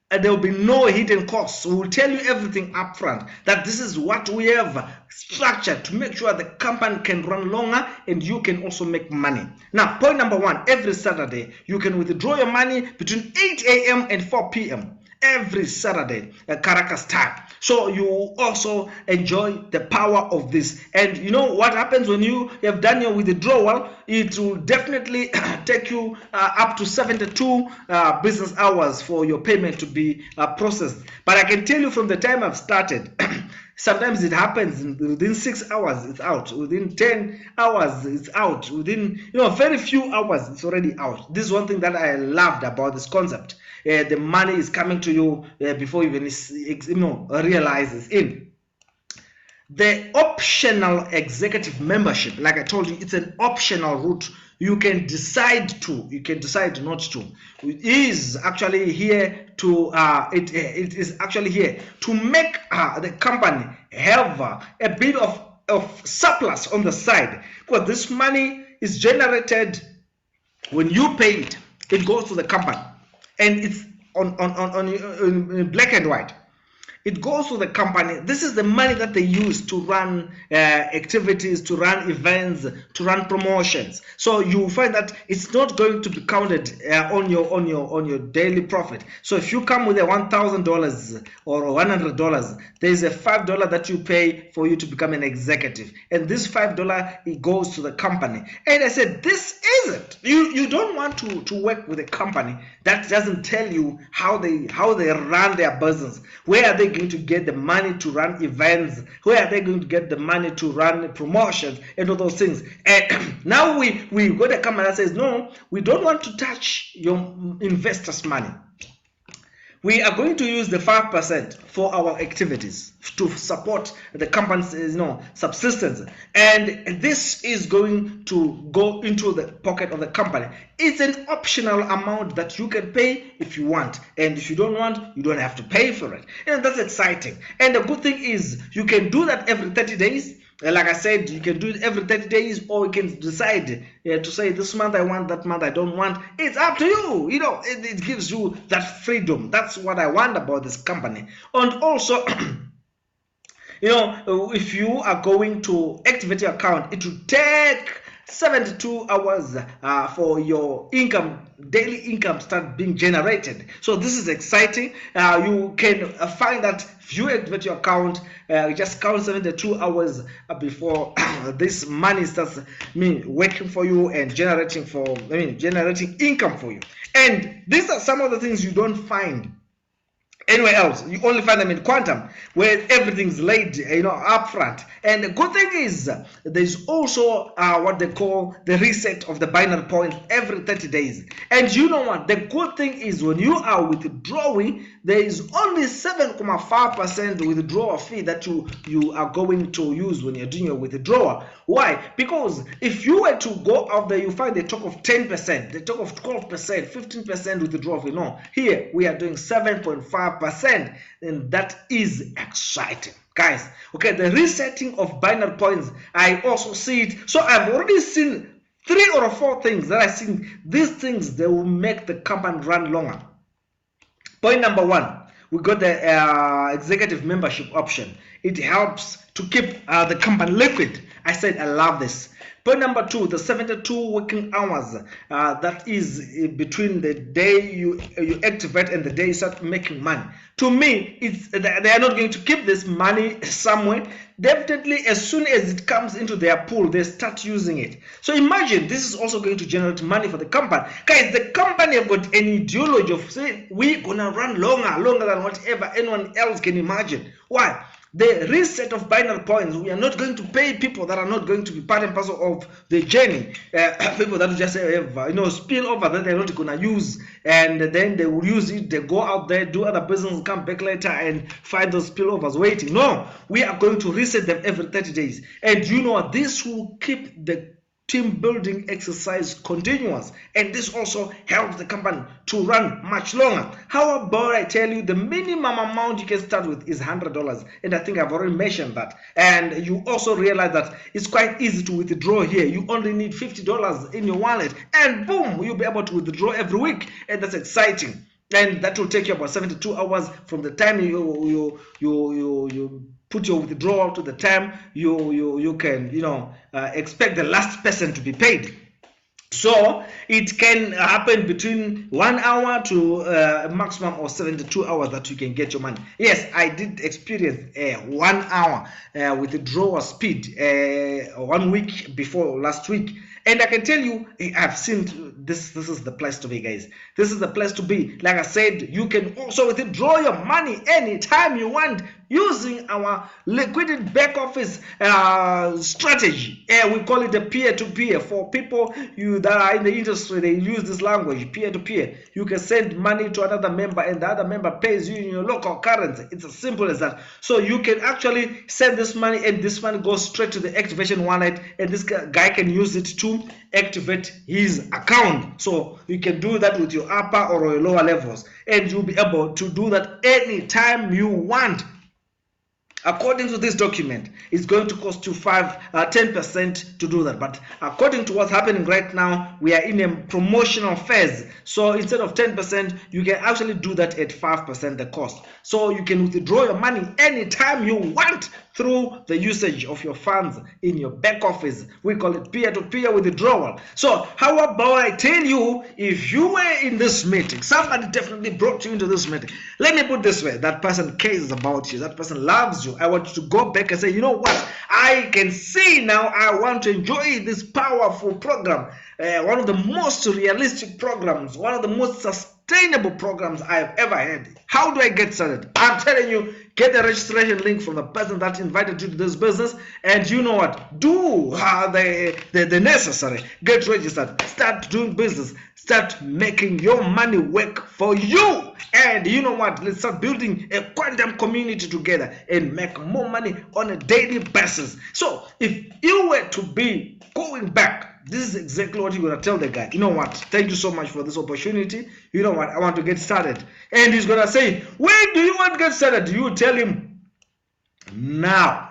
there will be no hidden costs. We will tell you everything up front, that this is what we have structured to make sure the company can run longer and you can also make money. Now, point number one, every Saturday, you can withdraw your money between 8 a.m. and 4 p.m. every Saturday, Caracas time. So you also enjoy the power of this. And you know what happens when you have done your withdrawal? It will definitely take you up to 72 business hours for your payment to be processed. But I can tell you from the time I've started, sometimes it happens within 6 hours, it's out. Within 10 hours, it's out. Within very few hours, it's already out. This is one thing that I loved about this concept. The money is coming to you before you even realizes in. The optional executive membership, like I told you, it's an optional route. You can decide to, you can decide not to. It is actually here to it is actually here to make the company have a bit of surplus on the side, because this money is generated when you pay it. It goes to the company, and it's on black and white. It goes to the company. This is the money that they use to run activities, to run events, to run promotions. So you find that it's not going to be counted on your daily profit. So if you come with a $1,000 or $100, there is a $5 that you pay for you to become an executive, and this $5 it goes to the company. And I said, this isn't. You don't want to work with a company that doesn't tell you how they run their business. Where are they going to get the money to run events? Where are they going to get the money to run promotions and all those things? And now we got a company that says, no, we don't want to touch your investors' money. We are going to use the 5% for our activities to support the company's subsistence, and this is going to go into the pocket of the company. It's an optional amount that you can pay if you want, and if you don't want, you don't have to pay for it. And that's exciting. And the good thing is you can do that every 30 days. Like I said, you can do it every 30 days, or you can decide to say, this month I want, that month I don't want. It's up to you. It gives you that freedom. That's what I want about this company. And also, if you are going to activate your account, it will take 72 hours for your daily income start being generated. So this is exciting. You can find that if you activate your account, just count 72 hours before this money starts working for you and generating income for you. And these are some of the things you don't find anywhere else. You only find them in quantum, where everything's laid up front. And the good thing is there's also what they call the reset of the binary points every 30 days. And you know what? The good thing is when you are withdrawing, there is only 7.5% withdrawal fee that you are going to use when you're doing your withdrawal. Why? Because if you were to go out there, you find they talk of 10%, they talk of 12%, 15% withdrawal fee. No, here we are doing 7.5%, and that is exciting, guys. Okay, the resetting of binary points, I also see it. So I've already seen 3 or 4 things that I think these things, they will make the company run longer. Point number 1, we got the executive membership option. It helps to keep the company liquid. I said I love this. Point number 2, the 72 working hours that is between the day you activate and the day you start making money. To me, it's they are not going to keep this money somewhere. Definitely, as soon as it comes into their pool, they start using it. So imagine this is also going to generate money for the company. Guys, the company have got an ideology of saying we're gonna run longer than whatever anyone else can imagine. Why? The reset of binary points, we are not going to pay people that are not going to be part and parcel of the journey. People that just have spill over that they're not going to use, and then they will use it, they go out there, do other business, come back later and find those spillovers waiting. No, we are going to reset them every 30 days. And this will keep the team building exercise continuous, and this also helps the company to run much longer. How about I tell you the minimum amount you can start with is $100, and I think I've already mentioned that. And you also realize that it's quite easy to withdraw here. You only need $50 in your wallet, and boom, you'll be able to withdraw every week, and that's exciting. And that will take you about 72 hours from the time you put your withdrawal to the time you can expect the last person to be paid. So it can happen between 1 hour to a maximum of 72 hours that you can get your money. Yes, I did experience 1 hour withdrawal speed 1 week before last week. And I can tell you, I've seen this is the place to be, guys. This is the place to be. Like I said, you can also withdraw your money anytime you want using our liquidity back office strategy. We call it a peer-to-peer. For people that are in the industry, they use this language, peer-to-peer. You can send money to another member, and the other member pays you in your local currency. It's as simple as that. So you can actually send this money, and this money goes straight to the activation wallet, and this guy can use it to activate his account. So you can do that with your upper or your lower levels, and you'll be able to do that anytime you want. According to this document, it's going to cost you 10% to do that. But according to what's happening right now, we are in a promotional phase. So instead of 10%, you can actually do that at 5% the cost. So you can withdraw your money anytime you want through the usage of your funds in your back office. We call it peer-to-peer withdrawal. So how about I tell you, if you were in this meeting, somebody definitely brought you into this meeting. Let me put it this way, that person cares about you, that person loves you. I want you to go back and say, you know what, I can see now, I want to enjoy this powerful program, one of the most realistic programs, one of the most sustainable programs I've ever had. How do I get started? I'm telling you, get the registration link from the person that invited you to this business, and you know what, do the necessary. Get registered, start doing business, start making your money work for you. And you know what, let's start building a quantum community together and make more money on a daily basis. So if you were to be going back, this is exactly what you're going to tell the guy. You know what, thank you so much for this opportunity. You know what, I want to get started. And he's going to say, when do you want to get started? You tell him, now.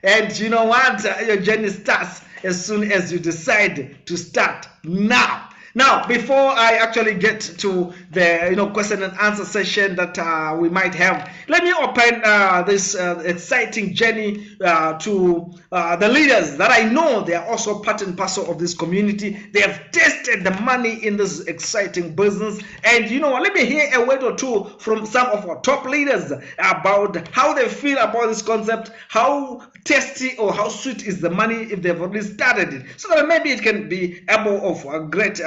And you know what, your journey starts as soon as you decide to start now. Now, before I actually get to the question and answer session that we might have, let me open this exciting journey to the leaders that I know they are also part and parcel of this community. They have tested the money in this exciting business, and you know what? Let me hear a word or two from some of our top leaders about how they feel about this concept, how tasty or how sweet is the money if they've already started it, so that maybe it can be able of great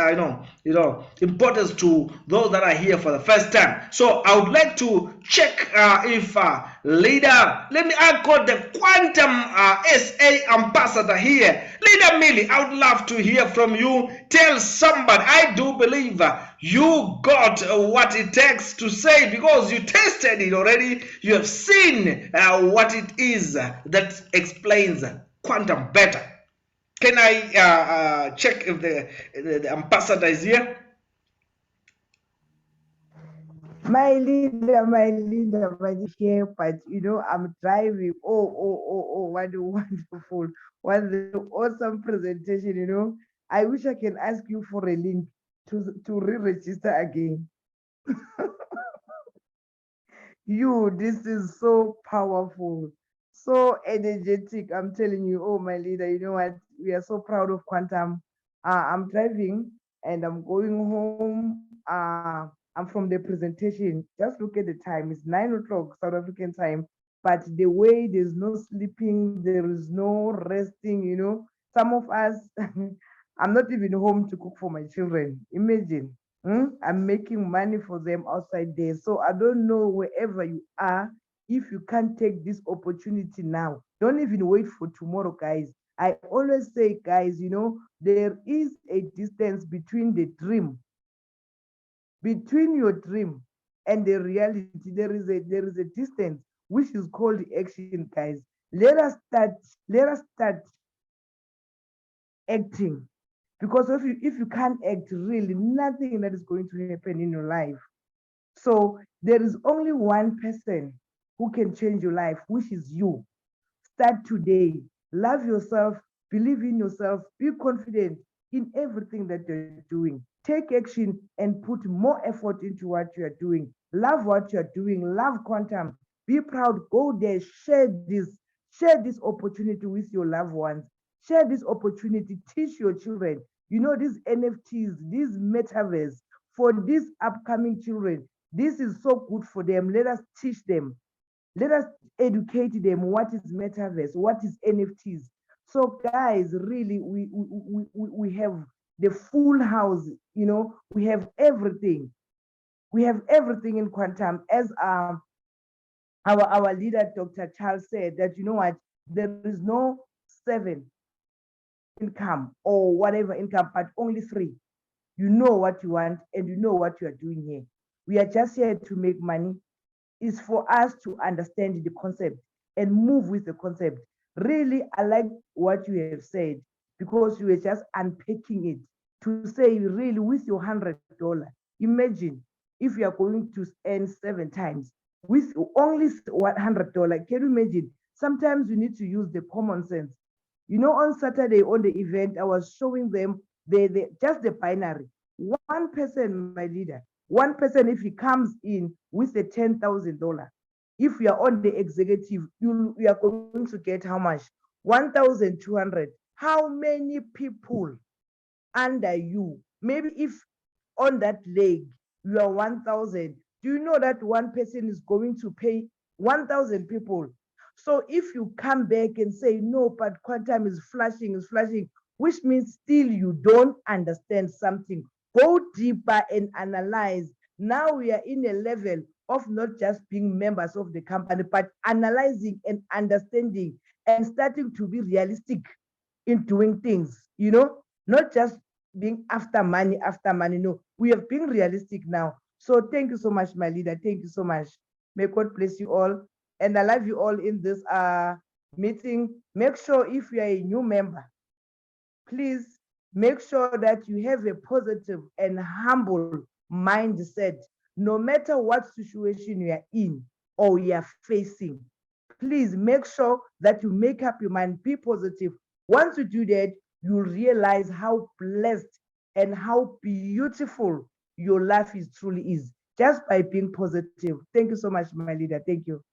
importance to those that are here for the first time. So I would like to check if leader, I got the quantum SA ambassador here, leader Millie. I would love to hear from you. Tell somebody, I do believe you got what it takes to say, because you tested it already. You have seen what it is that explains quantum better. Can I check if the ambassador is here? My leader, my here, but I'm driving. Oh, what a wonderful, what an awesome presentation. I wish I can ask you for a link to re-register again. This is so powerful. so energetic. I'm telling you, oh my leader, you know what? We are so proud of Quantum. I'm driving and I'm going home. I'm from the presentation. Just look at the time. It's 9 o'clock South African time. But the way there's no sleeping, there is no resting, you know. Some of us, I'm not even home to cook for my children. Imagine. I'm making money for them outside there. So I don't know wherever you are, if you can't take this opportunity now, don't even wait for tomorrow, guys. I always say, guys, you know, there is a distance between the dream, between your dream and the reality. There is a distance which is called action, guys. Let us start acting, because if you can't act, really nothing that is going to happen in your life. So there is only one person who can change your life, which is you. Start today. Love yourself, believe in yourself, be confident in everything that you're doing. Take action and put more effort into what you're doing. Love what you're doing. Love quantum. Be proud. Go there. Share this opportunity with your loved ones. Share this opportunity. Teach your children. You know, these NFTs, these metaverse, for these upcoming children, this is so good for them. Let us teach them. Let us educate them what is metaverse, what is NFTs. So, guys, really, we have the full house, you know, we have everything. We have everything in quantum. As our leader, Dr. Charles, said, that you know what, there is no seven income or whatever income, but only three. You know what you want and you know what you are doing here. We are just here to make money. Is for us to understand the concept and move with the concept. Really, I like what you have said, because you were just unpacking it to say, really, with your $100, imagine if you are going to earn 7 times with only $100. Can you imagine? Sometimes you need to use the common sense. You know, on Saturday on the event, I was showing them just the binary. One person, my leader, one person, if he comes in with a $10,000, if you are on the executive, you are going to get how much? 1,200. How many people under you? Maybe if on that leg you are 1,000, do you know that one person is going to pay 1,000 people? So if you come back and say, no, but quantum is flashing, which means still you don't understand something. Go deeper and analyze. Now we are in a level of not just being members of the company, but analyzing and understanding and starting to be realistic in doing things, you know, not just being after money, after money. No, we have been realistic now. So thank you so much, my leader. Thank you so much. May God bless you all. And I love you all in this meeting. Make sure if you are a new member, please make sure that you have a positive and humble mindset, no matter what situation you are in or you are facing. Please make sure that you make up your mind, be positive. Once you do that, you'll realize how blessed and how beautiful your life is truly is, just by being positive. Thank you so much, my leader. Thank you.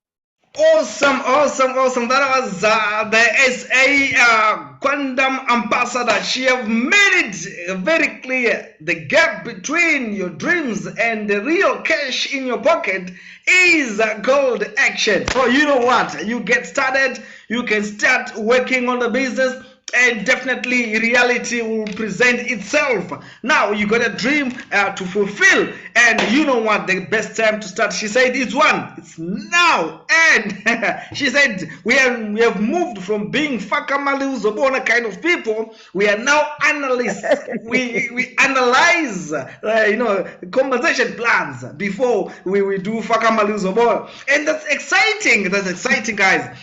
Awesome, awesome, awesome. That was the SA Quantum Ambassador. She have made it very clear. The gap between your dreams and the real cash in your pocket is called action. So you know what? You get started. You can start working on the business, and definitely reality will present itself. Now you got a dream to fulfill, and you know what, the best time to start, she said, it's now. And she said we have moved from being fakamali uzobona kind of people. We are now analysts. we analyze compensation plans before we do fakamali uzobona, and that's exciting, guys.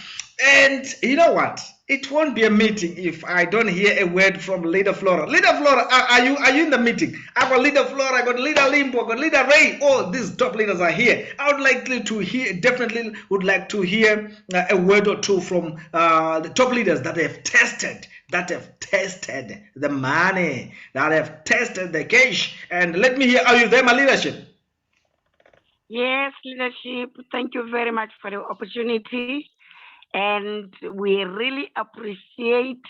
And you know what? It won't be a meeting if I don't hear a word from Leader Flora. Leader Flora, are you in the meeting? I got Leader Flora, I got Leader Limbo, I got Leader Ray. All these top leaders are here. I would like to hear, definitely would like to hear a word or two from the top leaders that have tested the money, that have tested the cash. And let me hear, are you there, my leadership? Yes, leadership. Thank you very much for the opportunity. And we really appreciate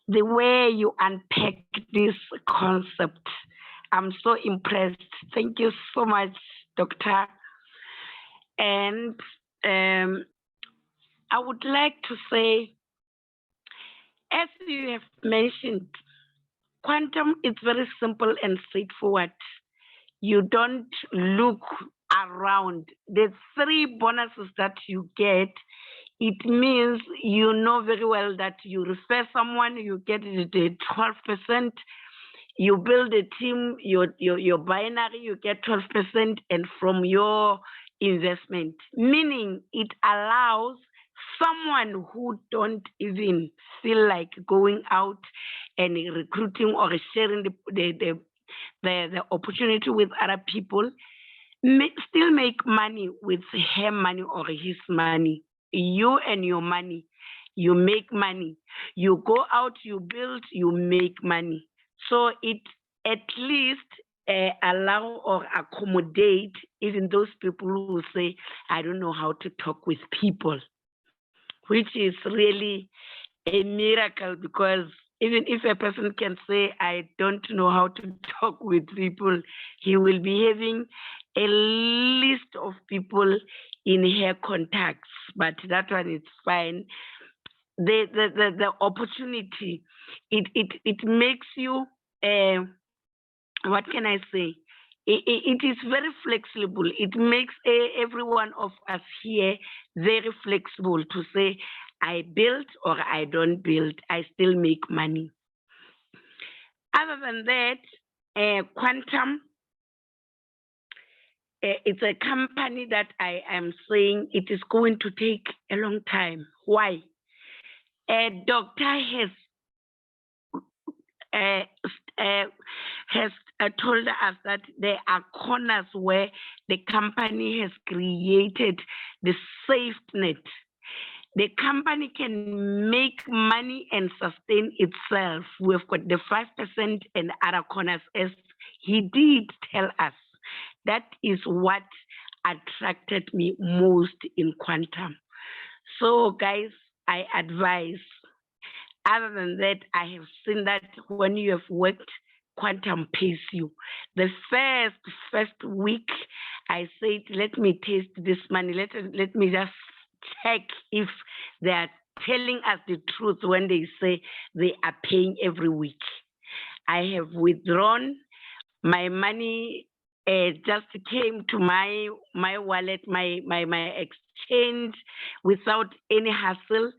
the way you unpack this concept. I'm so impressed. Thank you so much, Doctor. And I would like to say, as you have mentioned, quantum is very simple and straightforward. You don't look around. The 3 bonuses that you get, it means you know very well that you refer someone, you get the 12%. You build a team, your binary, you get 12%, and from your investment, meaning it allows someone who don't even feel like going out and recruiting or sharing the opportunity with other people, still make money with her money or his money. You and your money, you make money. You go out, you build, you make money. So it at least allow or accommodate even those people who say, I don't know how to talk with people, which is really a miracle, because even if a person can say, I don't know how to talk with people, he will be having a list of people in her contacts, but that one is fine. The opportunity, it makes you, what can I say? It is very flexible. It makes every one of us here very flexible to say, I build or I don't build, I still make money. Other than that, Quantum, it's a company that I am saying it is going to take a long time. Why? A doctor has told us that there are corners where the company has created the safety net. The company can make money and sustain itself. We've got the 5% and other corners, as he did tell us. That is what attracted me most in Quantum. So guys, I advise, other than that, I have seen that when you have worked, Quantum pays you. The first week, I said, let me taste this money. Let me just check if they are telling us the truth when they say they are paying every week. I have withdrawn. My money just came to my wallet, my exchange without any hassle,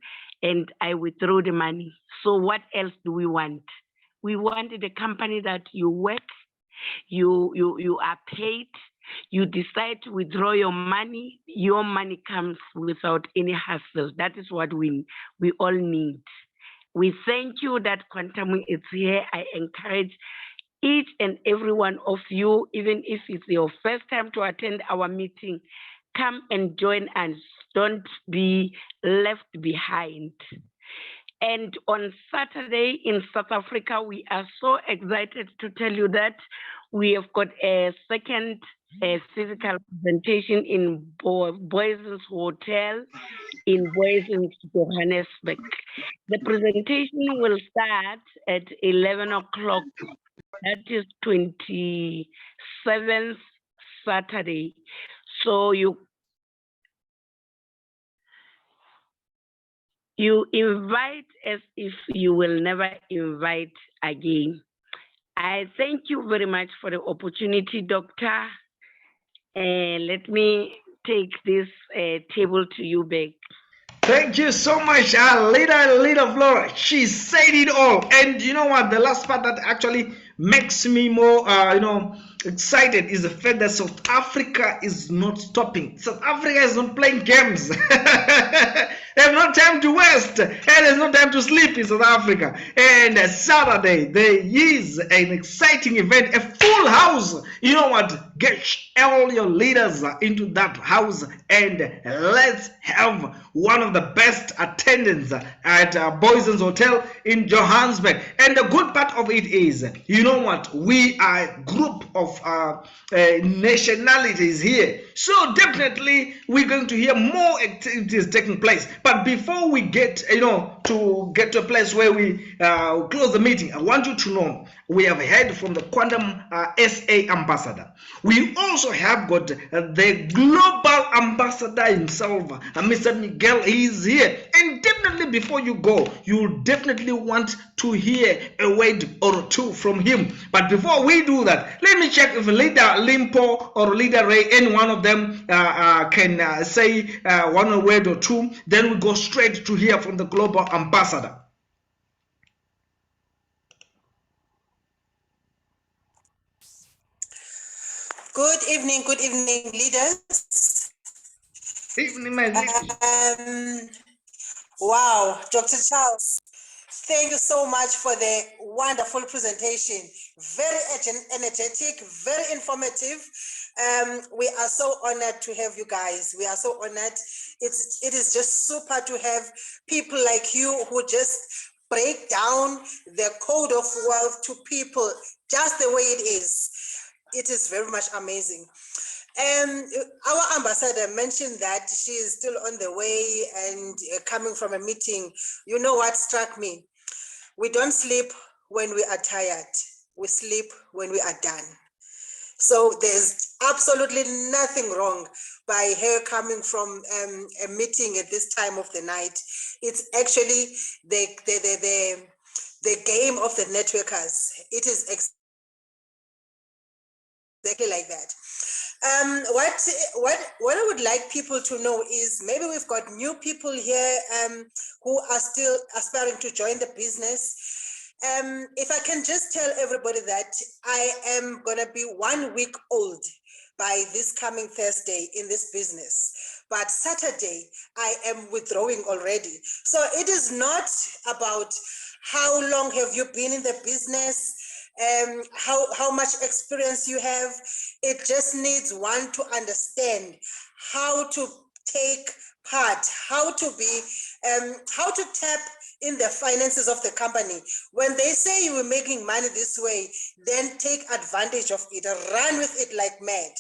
and I withdrew the money. So what else do we want? We wanted a company that you work, you are paid, you decide to withdraw your money comes without any hassle. That is what we all need. We thank you that Quantum is here. I encourage each and every one of you, even if it's your first time to attend our meeting, come and join us. Don't be left behind. And on Saturday in South Africa, we are so excited to tell you that we have got a second physical presentation in Boysen's Hotel in Boysen's, Johannesburg. The presentation will start at 11 o'clock. That is 27th Saturday. So you invite as if you will never invite again. I thank you very much for the opportunity, Doctor. Let me take this table to you back. Thank you so much, Leader Flora. She said it all. And you know what? The last part that actually makes me more, excited is the fact that South Africa is not stopping. South Africa is not playing games. They have no time to waste, and there's no time to sleep in South Africa. And Saturday, there is an exciting event, a full house. You know what? Get all your leaders into that house, and let's have one of the best attendance at Boysen's Hotel in Johannesburg. And the good part of it is, know what, we are a group of nationalities here, so definitely we're going to hear more activities taking place. But before we get to a place where we close the meeting, I want you to know we have heard from the Quantum SA ambassador. We also have got the global ambassador himself, Mr. Miguel. He is here, and definitely before you go, you'll definitely want to hear a word or two from him. But before we do that, let me check if Leader Limpo or Leader Ray, any one of them can say one word or two. Then we go straight to hear from the global ambassador. Good evening, leaders. Evening, my lady. Wow, Dr. Charles, thank you so much for the wonderful presentation. Very energetic, very informative. We are so honored to have you guys. We are so honored. It is just super to have people like you who just break down the code of wealth to people just the way it is. It is very much amazing. Our ambassador mentioned that she is still on the way and coming from a meeting. You know what struck me? We don't sleep when we are tired. We sleep when we are done. So there's absolutely nothing wrong by her coming from a meeting at this time of the night. It's actually the game of the networkers. It is exactly like that. What I would like people to know is maybe we've got new people here who are still aspiring to join the business. If I can just tell everybody that I am going to be 1 week old by this coming Thursday in this business, but Saturday I am withdrawing already. So it is not about how long have you been in the business, how much experience you have. It just needs one to understand how to take part, how to tap in the finances of the company. When they say you are making money this way, then take advantage of it, run with it like mad.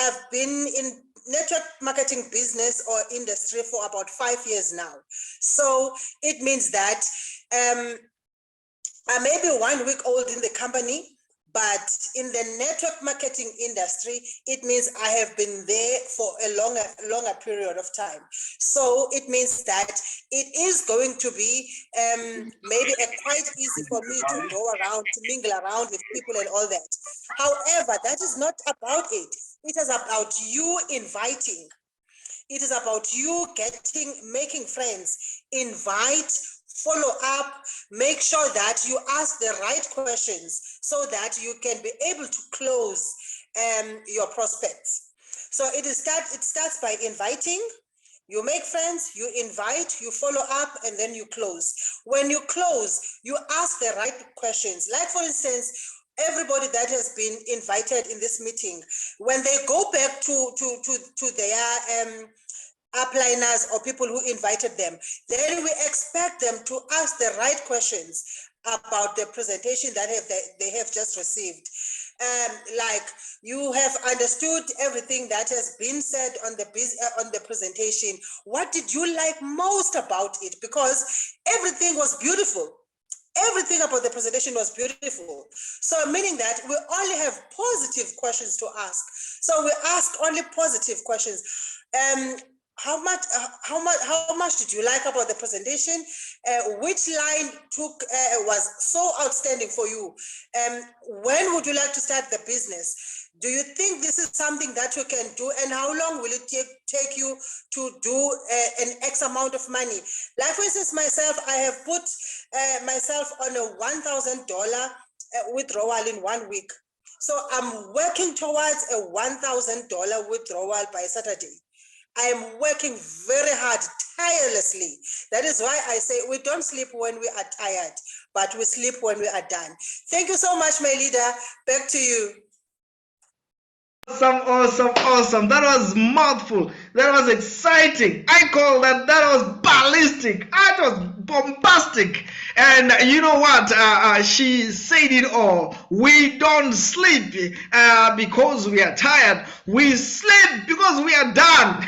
I've been in network marketing business or industry for about 5 years now. So it means that I may be 1 week old in the company, but in the network marketing industry, it means I have been there for a longer period of time. So it means that it is going to be maybe quite easy for me to go around, to mingle around with people and all that. However, that is not about it. It is about you inviting. It is about you making friends, invite, follow up, make sure that you ask the right questions so that you can be able to close your prospects. So it starts by inviting. You make friends, you invite, you follow up, and then you close. When you close, you ask the right questions. Like, for instance, everybody that has been invited in this meeting, when they go back to their upliners or people who invited them, then we expect them to ask the right questions about the presentation that they have just received. Like, you have understood everything that has been said on the presentation. What did you like most about it? Because everything was beautiful. Everything about the presentation was beautiful. So meaning that we only have positive questions to ask. So we ask only positive questions. How much did you like about the presentation? Which line was so outstanding for you? When would you like to start the business? Do you think this is something that you can do? And how long will it take you to do an X amount of money? Like, for instance, myself, I have put myself on a $1,000 withdrawal in 1 week. So I'm working towards a $1,000 withdrawal by Saturday. I am working very hard, tirelessly. That is why I say we don't sleep when we are tired, but we sleep when we are done. Thank you so much, my leader. Back to you. Awesome. That was mouthful. That was exciting. I call that was ballistic. That was bombastic. And you know what? She said it all. We don't sleep because we are tired. We sleep because we are done.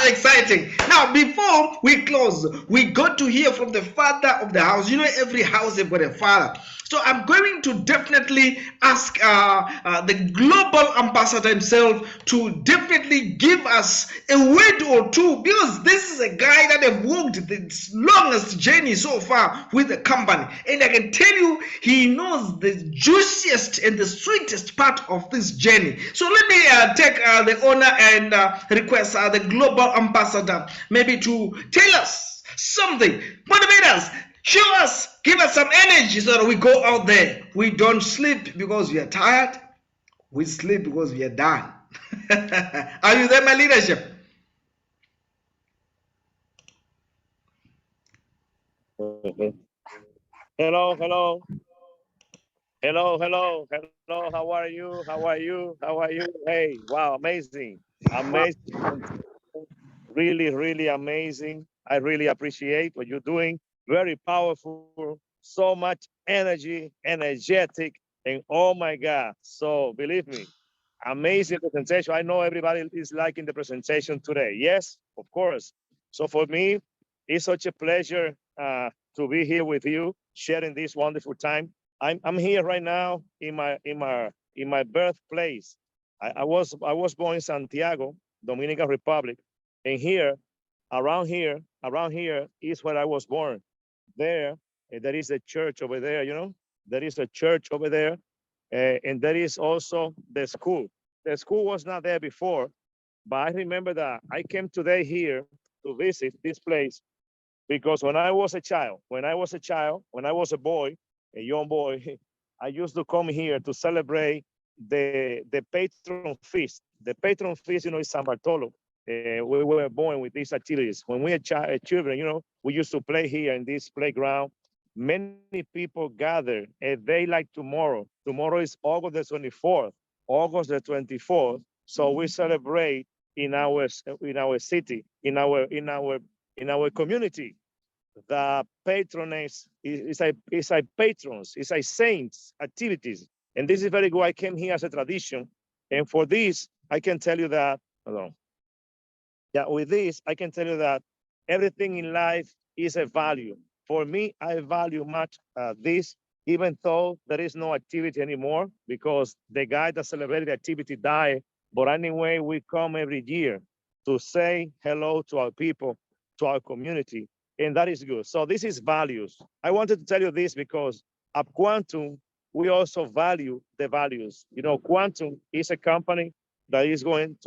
Exciting. Now, before we close, we got to hear from the father of the house. You know, every house has got a father. So I'm going to definitely ask the global ambassador himself to definitely give us a word or two, because this is a guy that have walked the longest journey so far with the company, and I can tell you he knows the juiciest and the sweetest part of this journey. So let me take the honor and request the global ambassador maybe to tell us something, motivate us, show us, give us some energy so that we go out there. We don't sleep because we are tired. We sleep because we are done. Are you there, my leadership? Hello, hello. Hello, hello, hello. How are you? How are you? How are you? Hey, wow, amazing. Amazing. Really, really amazing. I really appreciate what you're doing. Very powerful. So much energy, energetic, and oh my God. So believe me, amazing presentation. I know everybody is liking the presentation today. Yes, of course. So for me, it's such a pleasure to be here with you, sharing this wonderful time. I'm here right now in my birthplace. I was born in Santiago, Dominican Republic, and around here is where I was born. There, there is a church over there. You know, there is a church over there, and there is also the school. The school was not there before, but I remember that I came today here to visit this place because when I was a child, when I was a boy, a young boy, I used to come here to celebrate the patron feast. The patron feast, you know, is San Bartolo. We were born with these activities. When we were children, you know, we used to play here in this playground. Many people gather a day like tomorrow. Tomorrow is August the 24th. August the 24th. So we celebrate in our city, in our community. The patronage is a patrons, is a saints activities. And this is very good. I came here as a tradition. And for this, I can tell you that, hold on. Yeah, with this, I can tell you that everything in life is a value. For me, I value much this, even though there is no activity anymore because the guy that celebrated the activity died. But anyway, we come every year to say hello to our people, to our community, and that is good. So this is values. I wanted to tell you this because at Quantum, we also value the values. You know, Quantum is a company that is going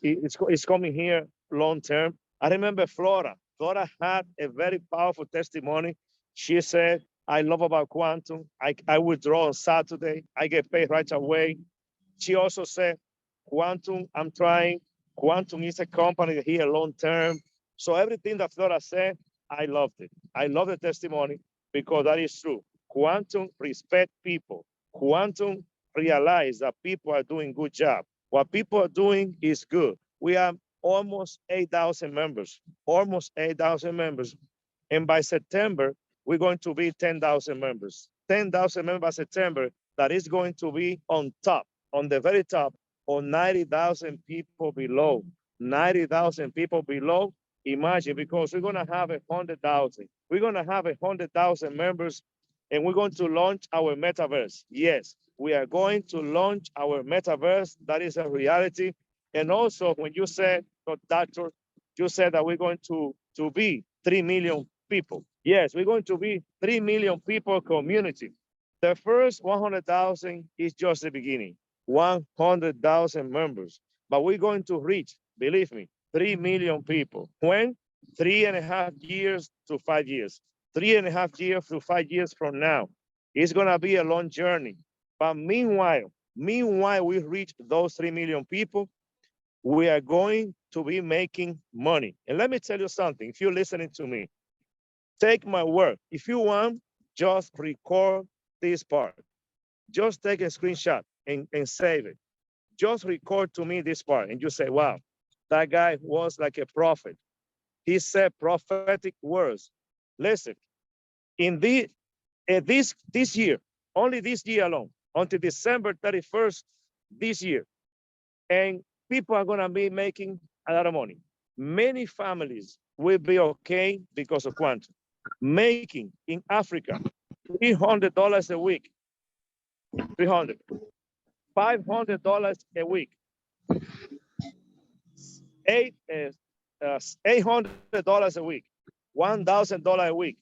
it's coming here long term. I remember Flora. Flora had a very powerful testimony. She said, I love about Quantum. I withdraw on Saturday. I get paid right away. She also said, Quantum, I'm trying. Quantum is a company here long term. So everything that Flora said, I loved it. I love the testimony because that is true. Quantum respect people. Quantum realize that people are doing good job. What people are doing is good. We have almost 8,000 members, almost 8,000 members. And by September, we're going to be 10,000 members. 10,000 members by September, that is going to be on top, on the very top, or 90,000 people below. 90,000 people below. Imagine, because we're going to have 100,000. We're going to have 100,000 members, and we're going to launch our metaverse. Yes, we are going to launch our metaverse. That is a reality. And also, when you said, doctor, you said that we're going to be 3 million people. Yes, we're going to be 3 million people community. The first 100,000 is just the beginning, 100,000 members. But we're going to reach, believe me, 3 million people. When? 3.5 years to 5 years. 3.5 years to 5 years from now. It's going to be a long journey. But meanwhile we reach those 3 million people, we are going to be making money. And let me tell you something, if you're listening to me, take my word. If you want, just record this part. Just take a screenshot and save it. Just record to me this part and you say, wow, That guy was like a prophet. He said prophetic words. Listen, in this year, only this year alone, until December 31st this year, and people are gonna be making a lot of money. Many families will be okay because of quantum. Making in Africa $300 a week, 300, $500 a week, $800 a week, $1,000 a week,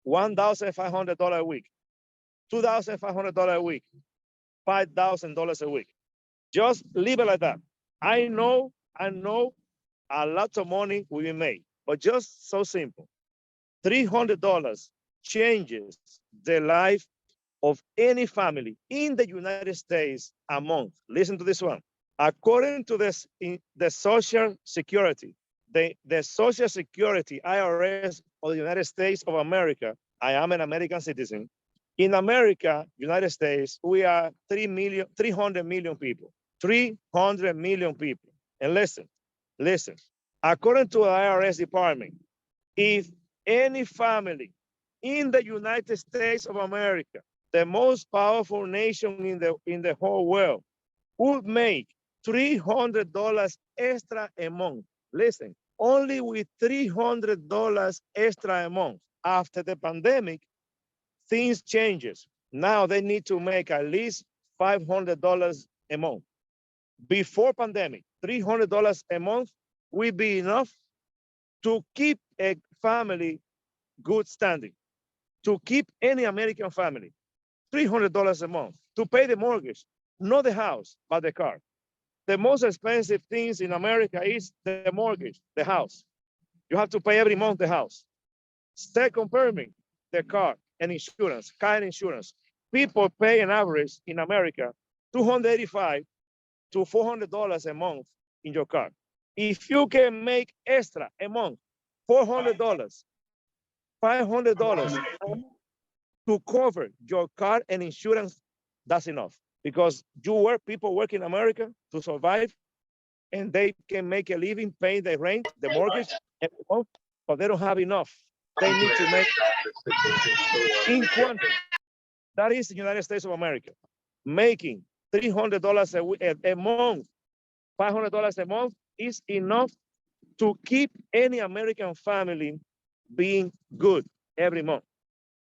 $1,500 a week, $2,500 a week, $5,000 a week. Just leave it like that. I know a lot of money will be made, but just so simple. $300 changes the life of any family in the United States a month. Listen to this one. According to this, the Social Security, the Social Security IRS of the United States of America, I am an American citizen. In America, United States, we are 300 million people. 300 million people. And listen, according to the IRS department, if any family in the United States of America, the most powerful nation in the whole world, would make $300 extra a month. Listen, only with $300 extra a month. After the pandemic, things changes. Now they need to make at least $500 a month. Before pandemic, $300 a month will be enough to keep a family good standing, to keep any American family, $300 a month, to pay the mortgage, not the house, but the car. The most expensive things in America is the mortgage, the house. You have to pay every month the house. Second permit, the car and insurance, car insurance. People pay an average in America, $285 to $400 a month in your car. If you can make extra a month, $400, $500 to cover your car and insurance, that's enough. Because people work in America to survive, and they can make a living, pay the rent, the mortgage, every month, but they don't have enough. They need to make in quantity. That is the United States of America, making $300 a month, $500 a month is enough to keep any American family being good every month.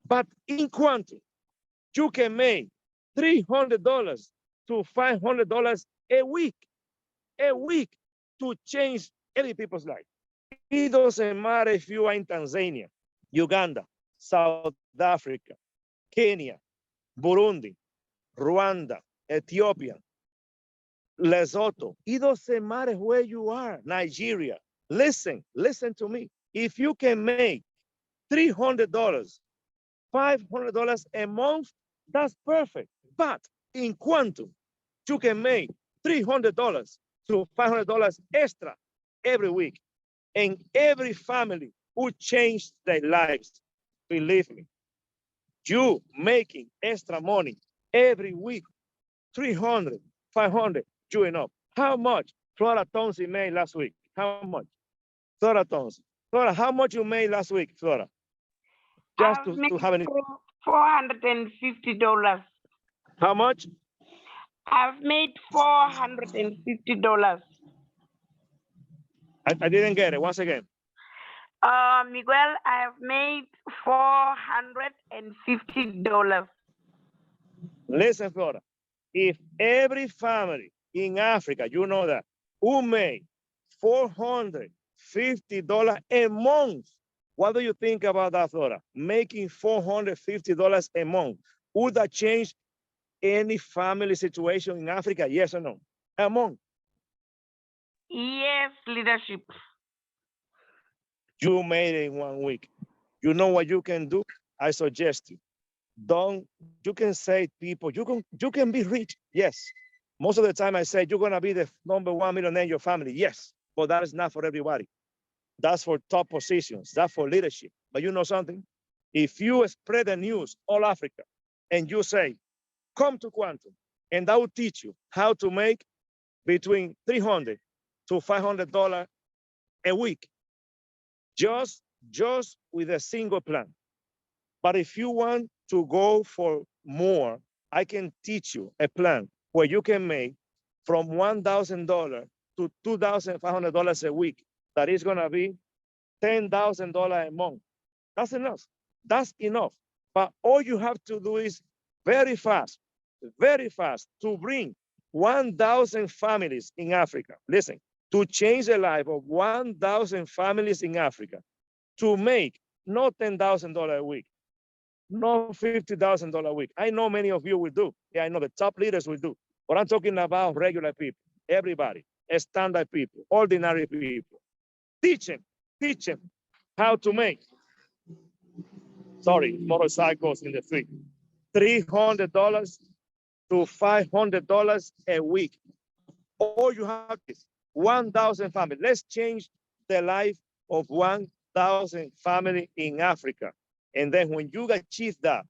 But in quantum, you can make $300 to $500 a week to change any people's life. It doesn't matter if you are in Tanzania, Uganda, South Africa, Kenya, Burundi, Rwanda, Ethiopia, Lesotho. It doesn't matter where you are, Nigeria. Listen to me. If you can make $300, $500 a month, that's perfect. But in quantum, you can make $300 to $500 extra every week. And every family would change their lives. Believe me. You making extra money every week, 300, 500, you enough. How much Flora Tonsi made last week? How much? Flora Tonsi. Flora, how much you made last week, Flora? Just to have any. $450. How much? I've made $450. I didn't get it. Once again. Miguel, I have made $450. Listen, Flora. If every family in Africa, you know that, who made $450 a month, what do you think about that, Flora? Making $450 a month, would that change any family situation in Africa? Yes or no? A month? Yes, leadership. You made it in 1 week. You know what you can do? I suggest you. You can say people, you can be rich. Yes. Most of the time I say you're gonna be the #1 millionaire in your family. Yes, but that is not for everybody. That's for top positions. That's for leadership. But you know something? If you spread the news all Africa and you say, come to Quantum, and I will teach you how to make between $300 to $500 a week, just with a single plan. But if you want to go for more, I can teach you a plan where you can make from $1,000 to $2,500 a week. That is going to be $10,000 a month. That's enough. That's enough. But all you have to do is very fast to bring 1,000 families in Africa. Listen, to change the life of 1,000 families in Africa, to make not $10,000 a week, not $50,000 a week. I know many of you will do. Yeah, I know the top leaders will do. But I'm talking about regular people, everybody, standard people, ordinary people. Teach them how to make, motorcycles in the street, $300 to $500 a week. All you have is 1,000 families. Let's change the life of 1,000 families in Africa. And then when you achieve that,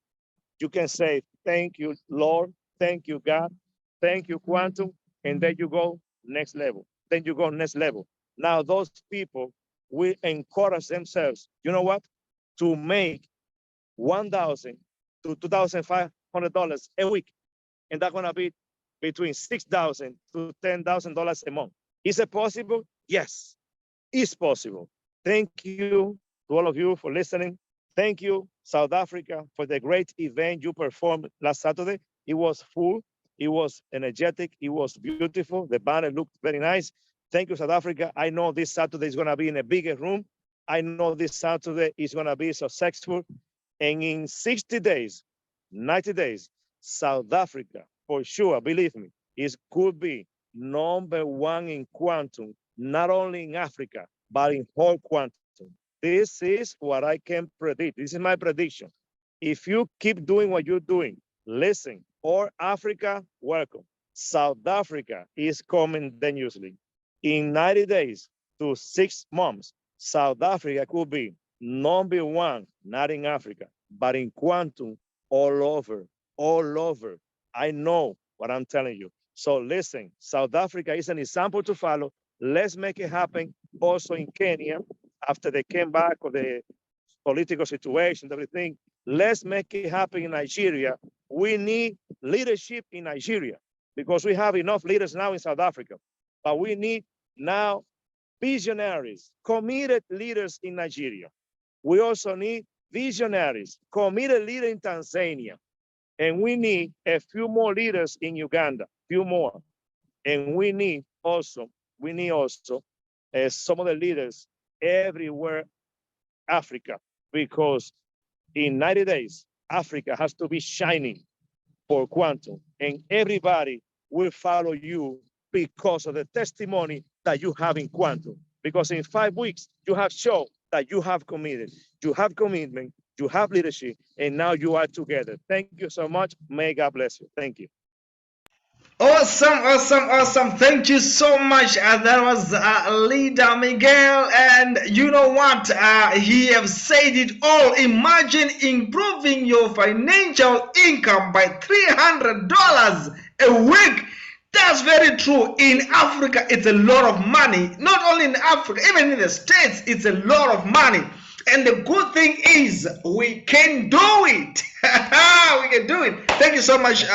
you can say, thank you, Lord. Thank you, God. Thank you, Quantum. And then you go next level. Then you go next level. Now those people will encourage themselves, you know what? To make $1,000 to $2,500 a week. And that's gonna be between $6,000 to $10,000 a month. Is it possible? Yes, it's possible. Thank you to all of you for listening. Thank you, South Africa, for the great event you performed last Saturday. It was full, it was energetic, it was beautiful. The banner looked very nice. Thank you, South Africa. I know this Saturday is gonna be in a bigger room. I know this Saturday is gonna be successful. And in 60 days, 90 days, South Africa, for sure, believe me, could be #1 in quantum, not only in Africa, but in whole quantum. This is what I can predict. This is my prediction. If you keep doing what you're doing, listen, or Africa, welcome. South Africa is coming dangerously. In 90 days to 6 months, South Africa could be #1, not in Africa, but in quantum all over, all over. I know what I'm telling you. So listen, South Africa is an example to follow. Let's make it happen also in Kenya after they came back of the political situation, everything. Let's make it happen in Nigeria. We need leadership in Nigeria because we have enough leaders now in South Africa, but we need now visionaries, committed leaders in Nigeria. We also need visionaries, committed leaders in Tanzania. And we need a few more leaders in Uganda, few more. And we need also some of the leaders everywhere, Africa, because in 90 days, Africa has to be shining for quantum, and everybody will follow you because of the testimony that you have in quantum. Because in 5 weeks, you have shown that you have committed, you have commitment, you have leadership, and now you are together. Thank you so much. May God bless you. Thank you. Awesome. Thank you so much. That was leader Miguel, and you know what? He have said it all. Imagine improving your financial income by $300 a week. That's very true. In Africa, it's a lot of money. Not only in Africa, even in the States, it's a lot of money. And the good thing is we can do it. We can do it. Thank you so much,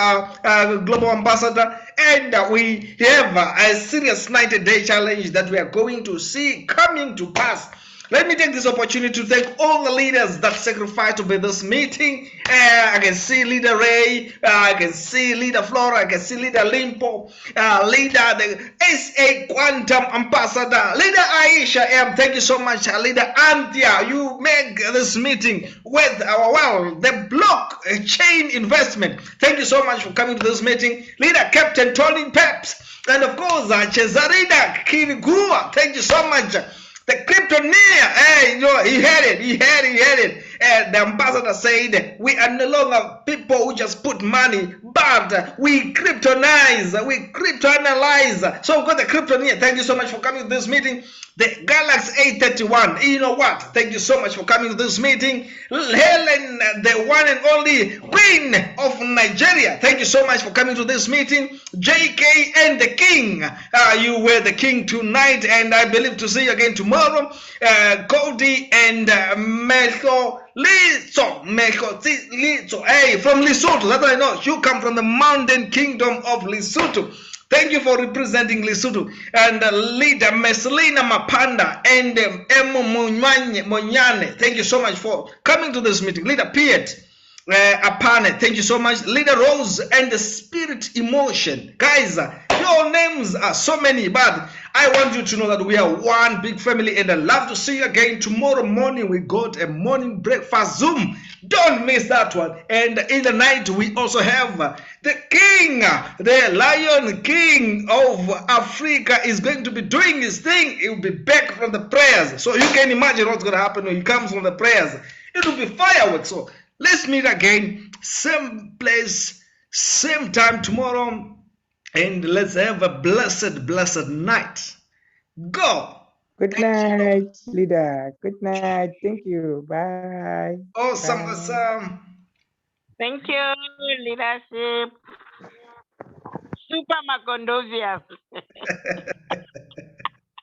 Global Ambassador. And we have a serious 90-day challenge that we are going to see coming to pass. Let me take this opportunity to thank all the leaders that sacrificed to be this meeting. I can see Leader Ray, I can see Leader Flora, I can see Leader Limpo, Leader the SA Quantum Ambassador, Leader Aisha M. Thank you so much, Leader Anthea. You make this meeting with the blockchain investment. Thank you so much for coming to this meeting. Leader Captain Tony Peps, and of course, Cesarina Kinigua. Thank you so much. The Kryptonia, hey, he had it. And the ambassador said, we are no longer people who just put money back what? We cryptonize, we cryptoanalyze. So we've got the Krypton here. Thank you so much for coming to this meeting. The Galaxy A31. You know what? Thank you so much for coming to this meeting. Helen, the one and only Queen of Nigeria. Thank you so much for coming to this meeting. JK and the King. You were the King tonight, and I believe to see you again tomorrow. Cody and Mecho Litso. Hey, from Lesotho. That I know. You come from the Mountain Kingdom of Lesotho. Thank you for representing Lesotho. And leader Meselina Mapanda and Emo Monyane. Thank you so much for coming to this meeting. Leader Piet Apane. Thank you so much. Leader Rose and the Spirit Emotion. Guys, your names are so many, but I want you to know that we are one big family, and I love to see you again tomorrow morning. We got a morning breakfast Zoom. Don't miss that one. And in the night, we also have the King, the Lion King of Africa is going to be doing his thing. He will be back from the prayers. So you can imagine what's going to happen when he comes from the prayers. It will be fireworks. So let's meet again, same place, same time tomorrow. And let's have a blessed night. Go. Good night, leader. Good night. Thank you. Bye. Awesome, Bye. awesome. Thank you, leadership. Super Macondovias.